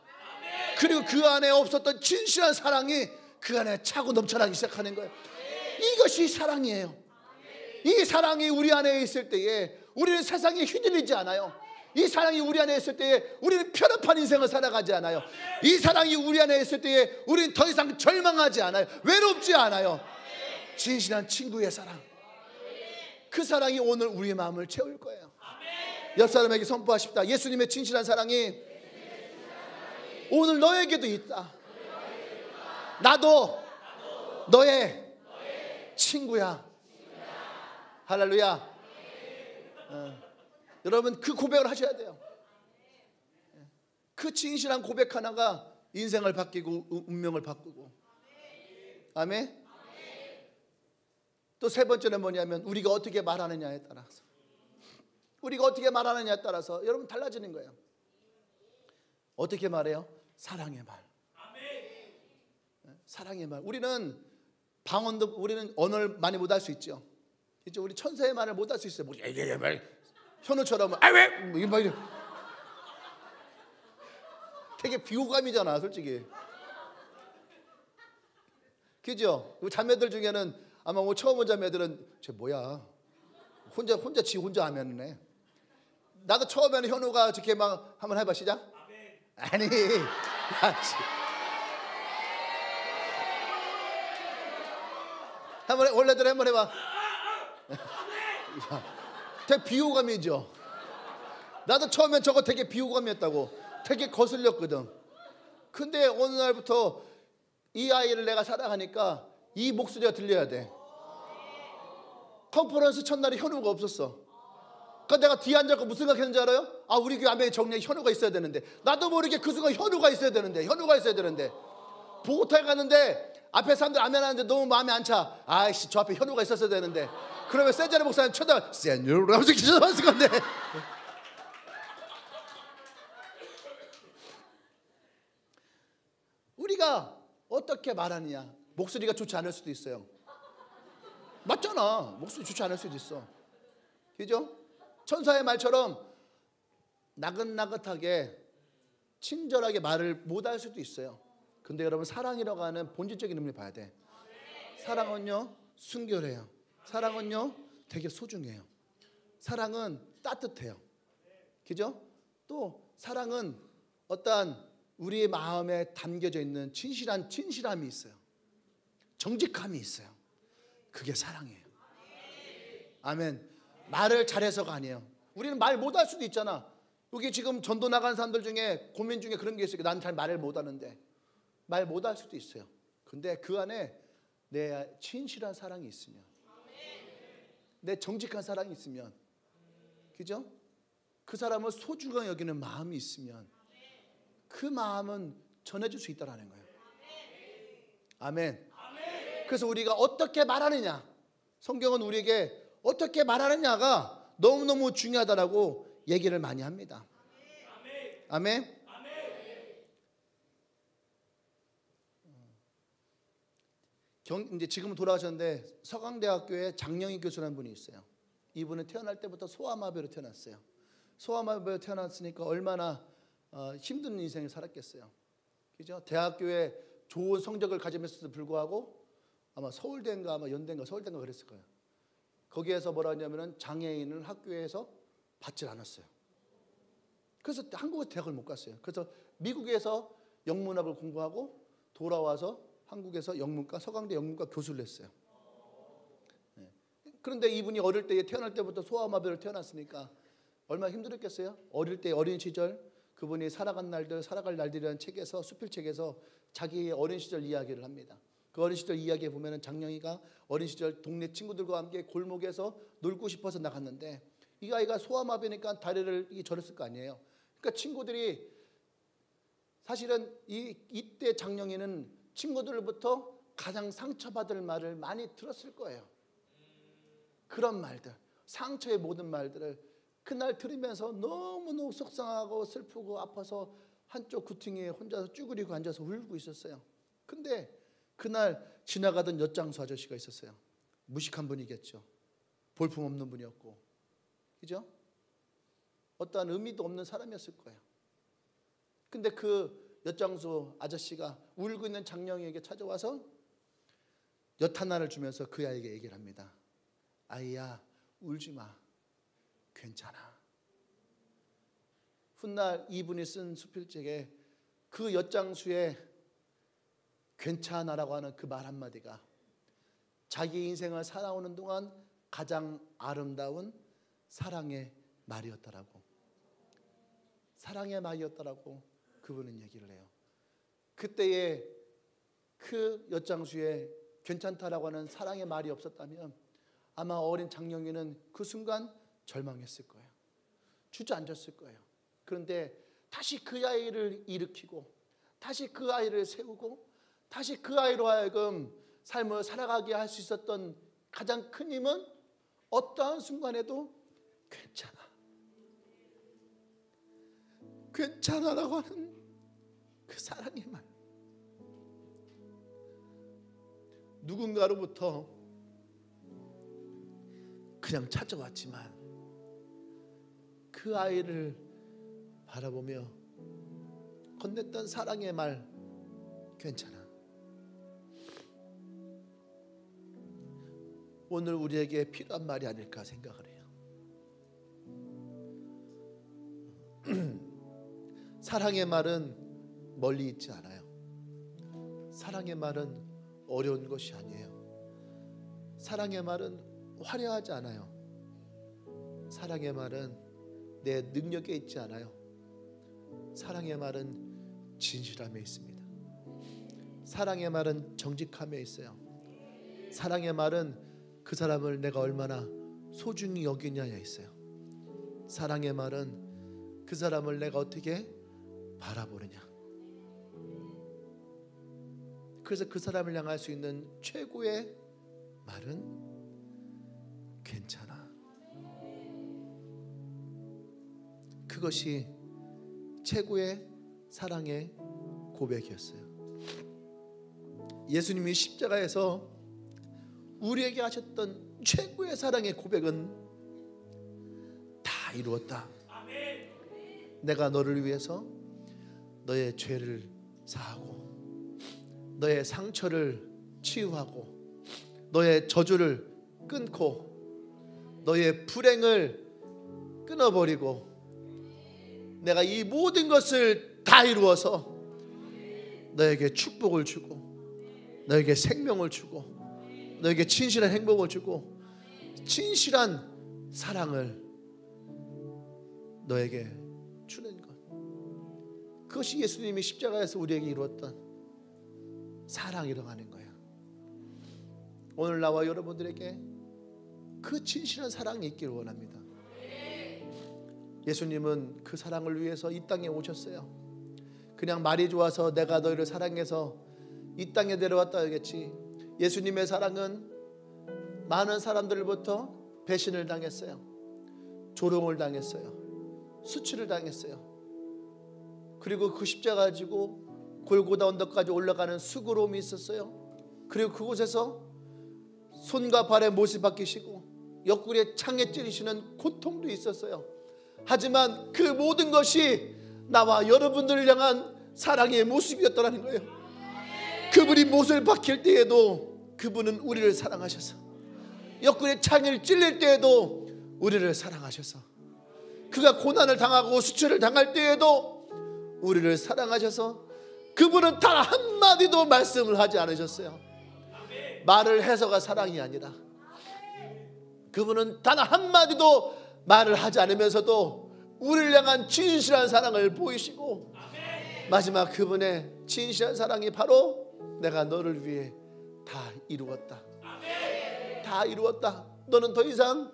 그리고 그 안에 없었던 진실한 사랑이 그 안에 차고 넘쳐나기 시작하는 거예요. 이것이 사랑이에요. 이 사랑이 우리 안에 있을 때에 우리는 세상에 휘둘리지 않아요. 이 사랑이 우리 안에 있을 때에 우리는 편협한 인생을 살아가지 않아요. 이 사랑이 우리 안에 있을 때에 우리는 더 이상 절망하지 않아요. 외롭지 않아요. 진실한 친구의 사랑, 그 사랑이 오늘 우리의 마음을 채울 거예요. 옆 사람에게 선포하십시다. 예수님의 진실한 사랑이 오늘 너에게도 있다. 나도 너의 친구야. 할렐루야. 여러분 그 고백을 하셔야 돼요. 그 진실한 고백 하나가 인생을 바뀌고 운명을 바꾸고. 아멘. 또 세 번째는 뭐냐면 우리가 어떻게 말하느냐에 따라서, 우리가 어떻게 말하느냐에 따라서 여러분 달라지는 거예요. 어떻게 말해요? 사랑의 말. 사랑의 말. 우리는 방언도, 우리는 언어를 많이 못할 수 있죠. 이제 우리 천사의 말을 못할 수 있어요. 뭐 현우처럼 왜 되게 비호감이잖아, 솔직히. 그죠? 자매들 중에는 아마 뭐 처음 온 자매들은 쟤 뭐야? 혼자 지 혼자 하면은 해. 나도 처음에는 현우가 저렇게 막 한번 해봐, 시작. 아니, 한번 원래대로 한번 해봐. 되게 비호감이죠. 나도 처음엔 저거 되게 비호감이었다고, 되게 거슬렸거든. 근데 어느 날부터 이 아이를 내가 사랑하니까 이 목소리가 들려야 돼. 컨퍼런스 첫날에 현우가 없었어. 그러니까 내가 뒤에 앉아서 무슨 생각했는지 알아요? 아, 우리 교회 아멘 정리에 현우가 있어야 되는데, 나도 모르게 그 순간 현우가 있어야 되는데 보고타에 갔는데 앞에 사람들 아멘 하는데 너무 마음에 안 차. 아이씨, 저 앞에 현우가 있었어야 되는데. 그러면 세자리 목사님 쳐다 세뇨 하면서 기절했을 건데. 우리가 어떻게 말하느냐. 목소리가 좋지 않을 수도 있어요. 맞잖아. 목소리 좋지 않을 수도 있어. 그죠? 천사의 말처럼 나긋나긋하게 친절하게 말을 못할 수도 있어요. 근데 여러분, 사랑이라고 하는 본질적인 의미를 봐야 돼. 사랑은요 순결해요. 사랑은요 되게 소중해요. 사랑은 따뜻해요. 그죠? 또 사랑은 어떠한 우리의 마음에 담겨져 있는 진실함이 있어요. 정직함이 있어요. 그게 사랑이에요. 아멘. 말을 잘해서가 아니에요. 우리는 말 못할 수도 있잖아. 여기 지금 전도 나간 사람들 중에 고민 중에 그런 게 있어요. 난 잘 말을 못하는데. 말 못할 수도 있어요. 근데 그 안에 내 진실한 사랑이 있으면 내 정직한 사랑이 있으면, 그죠? 그 사람을 소중하게 여기는 마음이 있으면 그 마음은 전해줄 수 있다는 거예요. 아멘. 그래서 우리가 어떻게 말하느냐, 성경은 우리에게 어떻게 말하느냐가 너무너무 중요하다라고 얘기를 많이 합니다. 아멘. 이제 지금은 돌아가셨는데 서강대학교에 장영희 교수라는 분이 있어요. 이분은 태어날 때부터 소아마비로 태어났어요. 소아마비로 태어났으니까 얼마나 힘든 인생을 살았겠어요. 그죠? 대학교에 좋은 성적을 가지면서도 불구하고 아마 서울대인가 아마 연대인가 서울대인가 그랬을 거예요. 거기에서 뭐라 하냐면은 장애인을 학교에서 받질 않았어요. 그래서 한국에서 대학을 못 갔어요. 그래서 미국에서 영문학을 공부하고 돌아와서 한국에서 영문과 서강대 영문과 교수를 했어요. 네. 그런데 이분이 어릴 때 태어날 때부터 소아마비로 태어났으니까 얼마나 힘들었겠어요? 어릴 때 어린 시절 그분이 살아갈 날들이라는 책에서 수필책에서 자기의 어린 시절 이야기를 합니다. 그 어린 시절 이야기에 보면은 장영희가 어린 시절 동네 친구들과 함께 골목에서 놀고 싶어서 나갔는데 이 아이가 소아마비니까 다리를 저렸을 거 아니에요. 그러니까 친구들이 사실은 이때 장영희는 친구들로부터 가장 상처받을 말을 많이 들었을 거예요. 그런 말들, 상처의 모든 말들을 그날 들으면서 너무너무 속상하고 슬프고 아파서 한쪽 구퉁이에 혼자서 쭈그리고 앉아서 울고 있었어요. 근데 그날 지나가던 엿장수 아저씨가 있었어요. 무식한 분이겠죠. 볼품없는 분이었고, 그죠? 어떠한 의미도 없는 사람이었을 거예요. 근데 그 엿장수 아저씨가 울고 있는 장영희에게 찾아와서 엿 하나를 주면서 그 아이에게 얘기를 합니다. 아이야, 울지 마. 괜찮아. 훗날 이분이 쓴 수필책에 그 엿장수의 괜찮아라고 하는 그 말 한마디가 자기 인생을 살아오는 동안 가장 아름다운 사랑의 말이었다라고. 사랑의 말이었다라고 그분은 얘기를 해요. 그때의 그 엿장수의 괜찮다라고 하는 사랑의 말이 없었다면 아마 어린 장영희는 그 순간 절망했을 거예요. 주저앉았을 거예요. 그런데 다시 그 아이를 일으키고 다시 그 아이를 세우고 다시 그 아이로 하여금 삶을 살아가게 할 수 있었던 가장 큰 힘은 어떠한 순간에도 괜찮아. 괜찮아라고 하는 그 사랑의 말. 누군가로부터 그냥 찾아왔지만 그 아이를 바라보며 건넸던 사랑의 말, 괜찮아. 오늘 우리에게 필요한 말이 아닐까 생각을 해요. 사랑의 말은 멀리 있지 않아요. 사랑의 말은 어려운 것이 아니에요. 사랑의 말은 화려하지 않아요. 사랑의 말은 내 능력에 있지 않아요. 사랑의 말은 진실함에 있습니다. 사랑의 말은 정직함에 있어요. 사랑의 말은 그 사람을 내가 얼마나 소중히 여기냐에 있어요. 사랑의 말은 그 사람을 내가 어떻게 바라보느냐. 그래서 그 사람을 향할 수 있는 최고의 말은 괜찮아. 그것이 최고의 사랑의 고백이었어요. 예수님이 십자가에서 우리에게 하셨던 최고의 사랑의 고백은 다 이루었다. 내가 너를 위해서 너의 죄를 사하고 너의 상처를 치유하고 너의 저주를 끊고 너의 불행을 끊어버리고 내가 이 모든 것을 다 이루어서 너에게 축복을 주고 너에게 생명을 주고 너에게 진실한 행복을 주고 진실한 사랑을 너에게 주는 것. 그것이 예수님이 십자가에서 우리에게 이루었던 사랑이라고 하는 거야. 오늘 나와 여러분들에게 그 진실한 사랑이 있기를 원합니다. 예수님은 그 사랑을 위해서 이 땅에 오셨어요. 그냥 말이 좋아서 내가 너희를 사랑해서 이 땅에 내려왔다 하겠지. 예수님의 사랑은 많은 사람들로부터 배신을 당했어요. 조롱을 당했어요. 수치를 당했어요. 그리고 그 십자가 가지고 골고다 언덕까지 올라가는 수고로움이 있었어요. 그리고 그곳에서 손과 발에 못을 박히시고 옆구리에 창에 찌르시는 고통도 있었어요. 하지만 그 모든 것이 나와 여러분들을 향한 사랑의 모습이었더라는 거예요. 그분이 못을 박힐 때에도 그분은 우리를 사랑하셔서, 옆구리에 창을 찔릴 때에도 우리를 사랑하셔서, 그가 고난을 당하고 수치를 당할 때에도 우리를 사랑하셔서 그분은 단 한마디도 말씀을 하지 않으셨어요. 말을 해서가 사랑이 아니라 그분은 단 한마디도 말을 하지 않으면서도 우리를 향한 진실한 사랑을 보이시고, 마지막 그분의 진실한 사랑이 바로 내가 너를 위해 다 이루었다. 다 이루었다. 너는 더 이상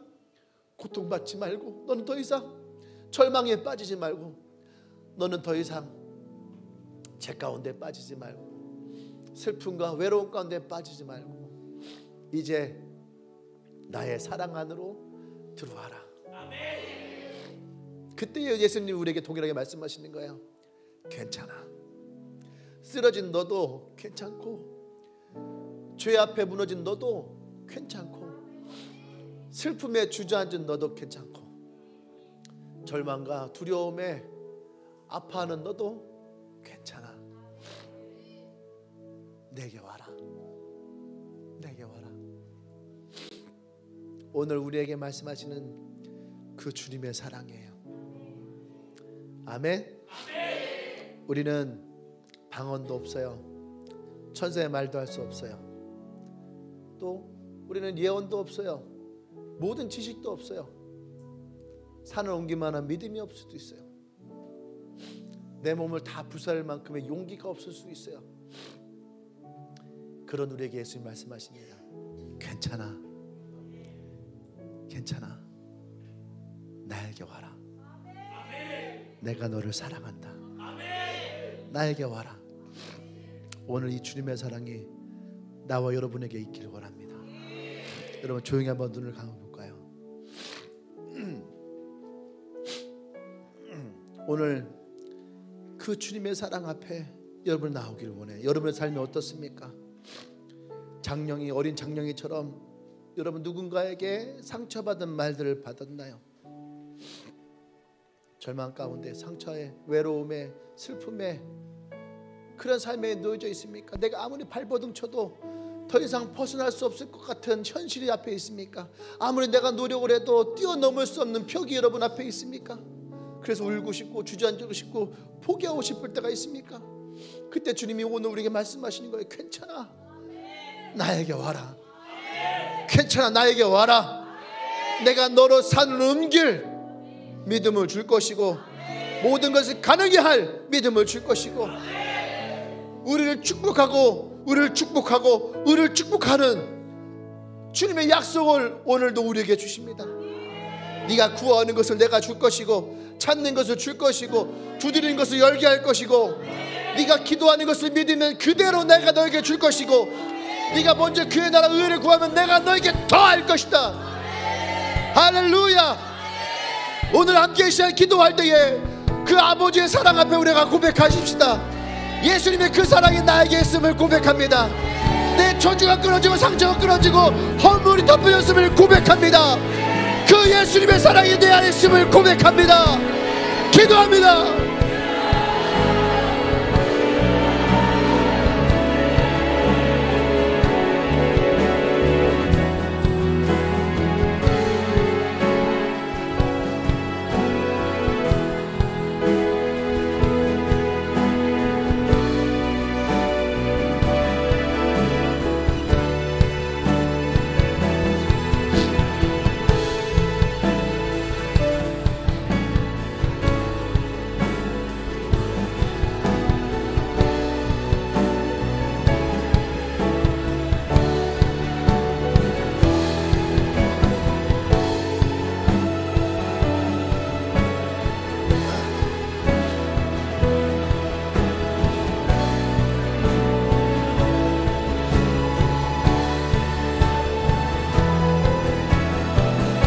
고통받지 말고, 너는 더 이상 절망에 빠지지 말고, 너는 더 이상 죄 가운데 빠지지 말고, 슬픔과 외로움 가운데 빠지지 말고, 이제 나의 사랑 안으로 들어와라. 그때 예수님 우리에게 동일하게 말씀하시는 거예요. 괜찮아. 쓰러진 너도 괜찮고, 죄 앞에 무너진 너도 괜찮고, 슬픔에 주저앉은 너도 괜찮고, 절망과 두려움에 아파하는 너도 괜찮아. 내게 와라. 내게 와라. 오늘 우리에게 말씀하시는 그 주님의 사랑이에요. 아멘. 우리는 방언도 없어요. 천사의 말도 할 수 없어요. 또 우리는 예언도 없어요. 모든 지식도 없어요. 산을 옮기만 한 믿음이 없을 수도 있어요. 내 몸을 다 부수할 만큼의 용기가 없을 수 있어요. 그런 우리에게 예수님 말씀하십니다. 괜찮아. 괜찮아. 나에게 와라. 내가 너를 사랑한다. 나에게 와라. 오늘 이 주님의 사랑이 나와 여러분에게 있기를 원합니다. 여러분 조용히 한번 눈을 감아볼까요? 오늘 그 주님의 사랑 앞에 여러분 나오기를 원해요. 여러분의 삶이 어떻습니까? 장령이, 어린 장령이처럼 여러분 누군가에게 상처받은 말들을 받았나요? 절망 가운데, 상처에, 외로움에, 슬픔에, 그런 삶에 놓여져 있습니까? 내가 아무리 발버둥 쳐도 더 이상 벗어날 수 없을 것 같은 현실이 앞에 있습니까? 아무리 내가 노력을 해도 뛰어넘을 수 없는 벽이 여러분 앞에 있습니까? 그래서 울고 싶고 주저앉고 싶고 포기하고 싶을 때가 있습니까? 그때 주님이 오늘 우리에게 말씀하시는 거예요. 괜찮아. 나에게 와라. 괜찮아. 나에게 와라. 내가 너로 산을 옮길 믿음을 줄 것이고, 모든 것을 가능하게 할 믿음을 줄 것이고, 우리를 축복하고 우리를 축복하고 우리를 축복하는 주님의 약속을 오늘도 우리에게 주십니다. 네가 구하는 것을 내가 줄 것이고, 찾는 것을 줄 것이고, 두드리는 것을 열게 할 것이고, 네가 기도하는 것을 믿으면 그대로 내가 너에게 줄 것이고, 네가 먼저 그의 나라 의를 구하면 내가 너에게 더할 것이다. 할렐루야. 오늘 함께 시간 기도할 때에 그 아버지의 사랑 앞에 우리가 고백하십시다. 예수님의 그 사랑이 나에게 있음을 고백합니다. 내 저주가 끊어지고 상처가 끊어지고 허물이 덮여졌음을 고백합니다. 그 예수님의 사랑이 내 안에 있음을 고백합니다. 기도합니다.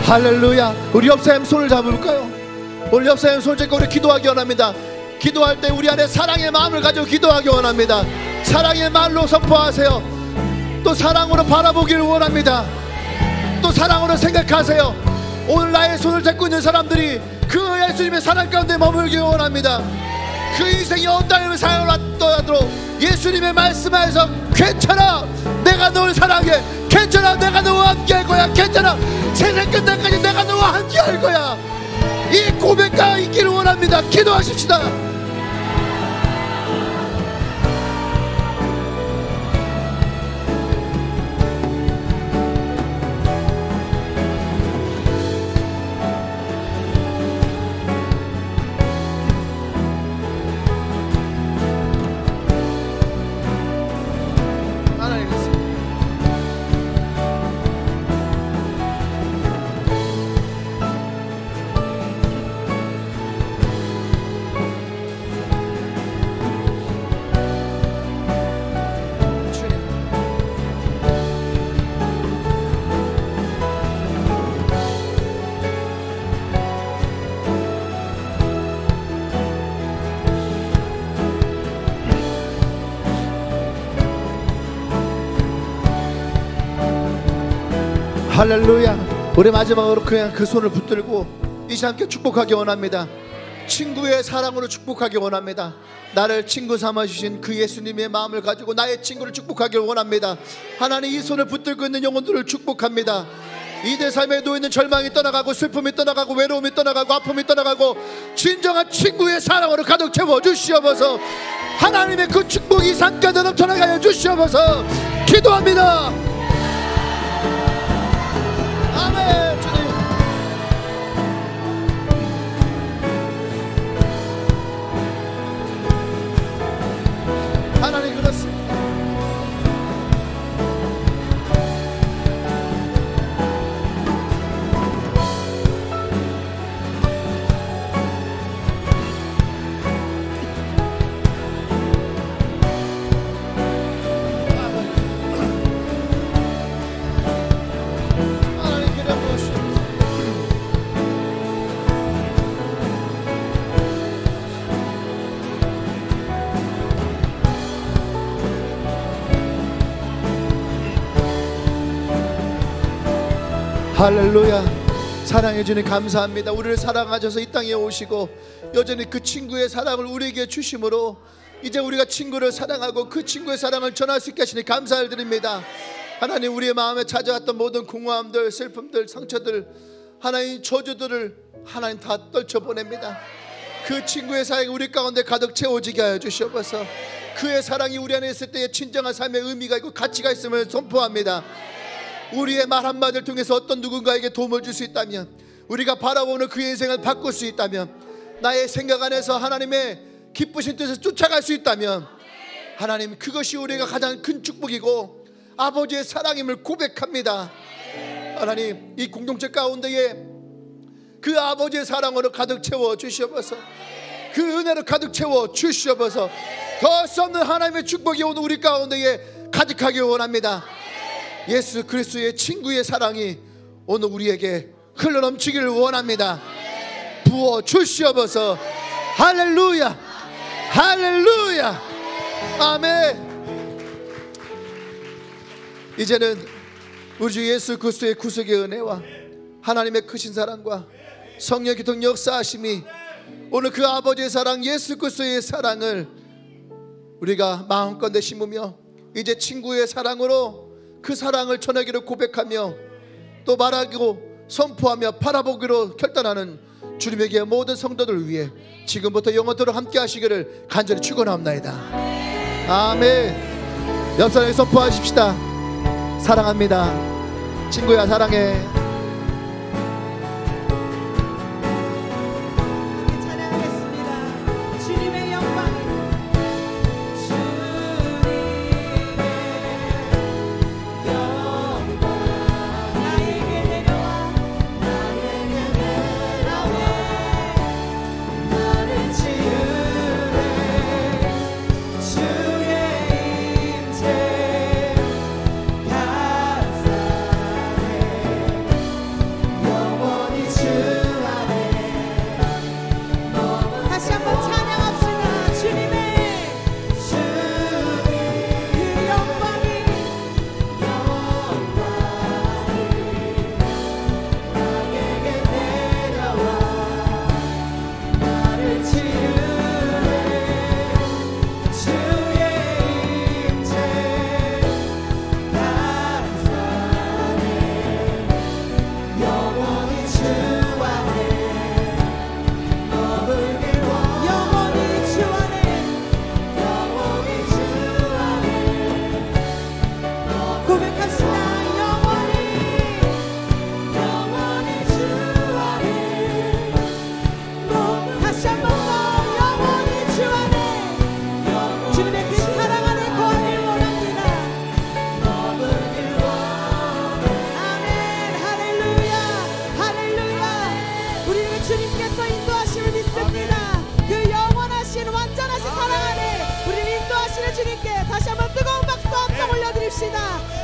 할렐루야. 우리 옆사람 손을 잡을까요? 우리 옆사람 손을 잡고 우리 기도하기 원합니다. 기도할 때 우리 안에 사랑의 마음을 가지고 기도하기 원합니다. 사랑의 말로 선포하세요. 또 사랑으로 바라보기를 원합니다. 또 사랑으로 생각하세요. 오늘 나의 손을 잡고 있는 사람들이 그 예수님의 사랑 가운데 머물기 원합니다. 그 인생이 어떠한 사랑을 하더라도 예수님의 말씀하에서 괜찮아, 내가 널 사랑해, 괜찮아, 내가 너와 함께 할 거야, 괜찮아, 세상 끝날까지 내가 너와 함께 할 거야. 이 고백가 있기를 원합니다. 기도하십시다. 할렐루야. 우리 마지막으로 그냥 그 손을 붙들고 이 시간 함께 축복하기 원합니다. 친구의 사랑으로 축복하기 원합니다. 나를 친구 삼아주신 그 예수님의 마음을 가지고 나의 친구를 축복하기 원합니다. 하나님, 이 손을 붙들고 있는 영혼들을 축복합니다. 이들 삶에 놓여있는 절망이 떠나가고 슬픔이 떠나가고 외로움이 떠나가고 아픔이 떠나가고 진정한 친구의 사랑으로 가득 채워 주시옵소서. 하나님의 그 축복이 삶가운데 넘쳐나게 하여 주시옵소서. 기도합니다. 아멘. 주님, 하나님 그렇습니다. 할렐루야. 사랑해 주님 감사합니다. 우리를 사랑하셔서 이 땅에 오시고 여전히 그 친구의 사랑을 우리에게 주심으로 이제 우리가 친구를 사랑하고 그 친구의 사랑을 전할 수 있게 하시니 감사를 드립니다. 하나님, 우리의 마음에 찾아왔던 모든 공허함들, 슬픔들, 상처들, 하나님 저주들을 하나님 다 떨쳐보냅니다. 그 친구의 사랑이 우리 가운데 가득 채워지게 하여 주시옵소서. 그의 사랑이 우리 안에 있을 때에 진정한 삶의 의미가 있고 가치가 있음을 선포합니다. 우리의 말 한마디를 통해서 어떤 누군가에게 도움을 줄 수 있다면, 우리가 바라보는 그의 인생을 바꿀 수 있다면, 나의 생각 안에서 하나님의 기쁘신 뜻을 쫓아갈 수 있다면, 하나님, 그것이 우리가 가장 큰 축복이고 아버지의 사랑임을 고백합니다. 하나님, 이 공동체 가운데에 그 아버지의 사랑으로 가득 채워 주시옵소서. 그 은혜로 가득 채워 주시옵소서. 더 수 없는 하나님의 축복이 오늘 우리 가운데에 가득하기 원합니다. 예수 그리스도의 친구의 사랑이 오늘 우리에게 흘러넘치기를 원합니다. 부어 주시옵소서. 할렐루야, 할렐루야, 아멘. 이제는 우리 주 예수 그리스도의 구속의 은혜와 하나님의 크신 사랑과 성령의 기통 역사하심이 오늘 그 아버지의 사랑, 예수 그리스도의 사랑을 우리가 마음껏 심으며 이제 친구의 사랑으로 그 사랑을 전하기로 고백하며 또 말하고 선포하며 바라보기로 결단하는 주님에게 모든 성도들을 위해 지금부터 영원토록 함께 하시기를 간절히 축원합니다. 아멘. 옆 사람에게 선포하십시다. 사랑합니다. 친구야, 사랑해. 주옵시다.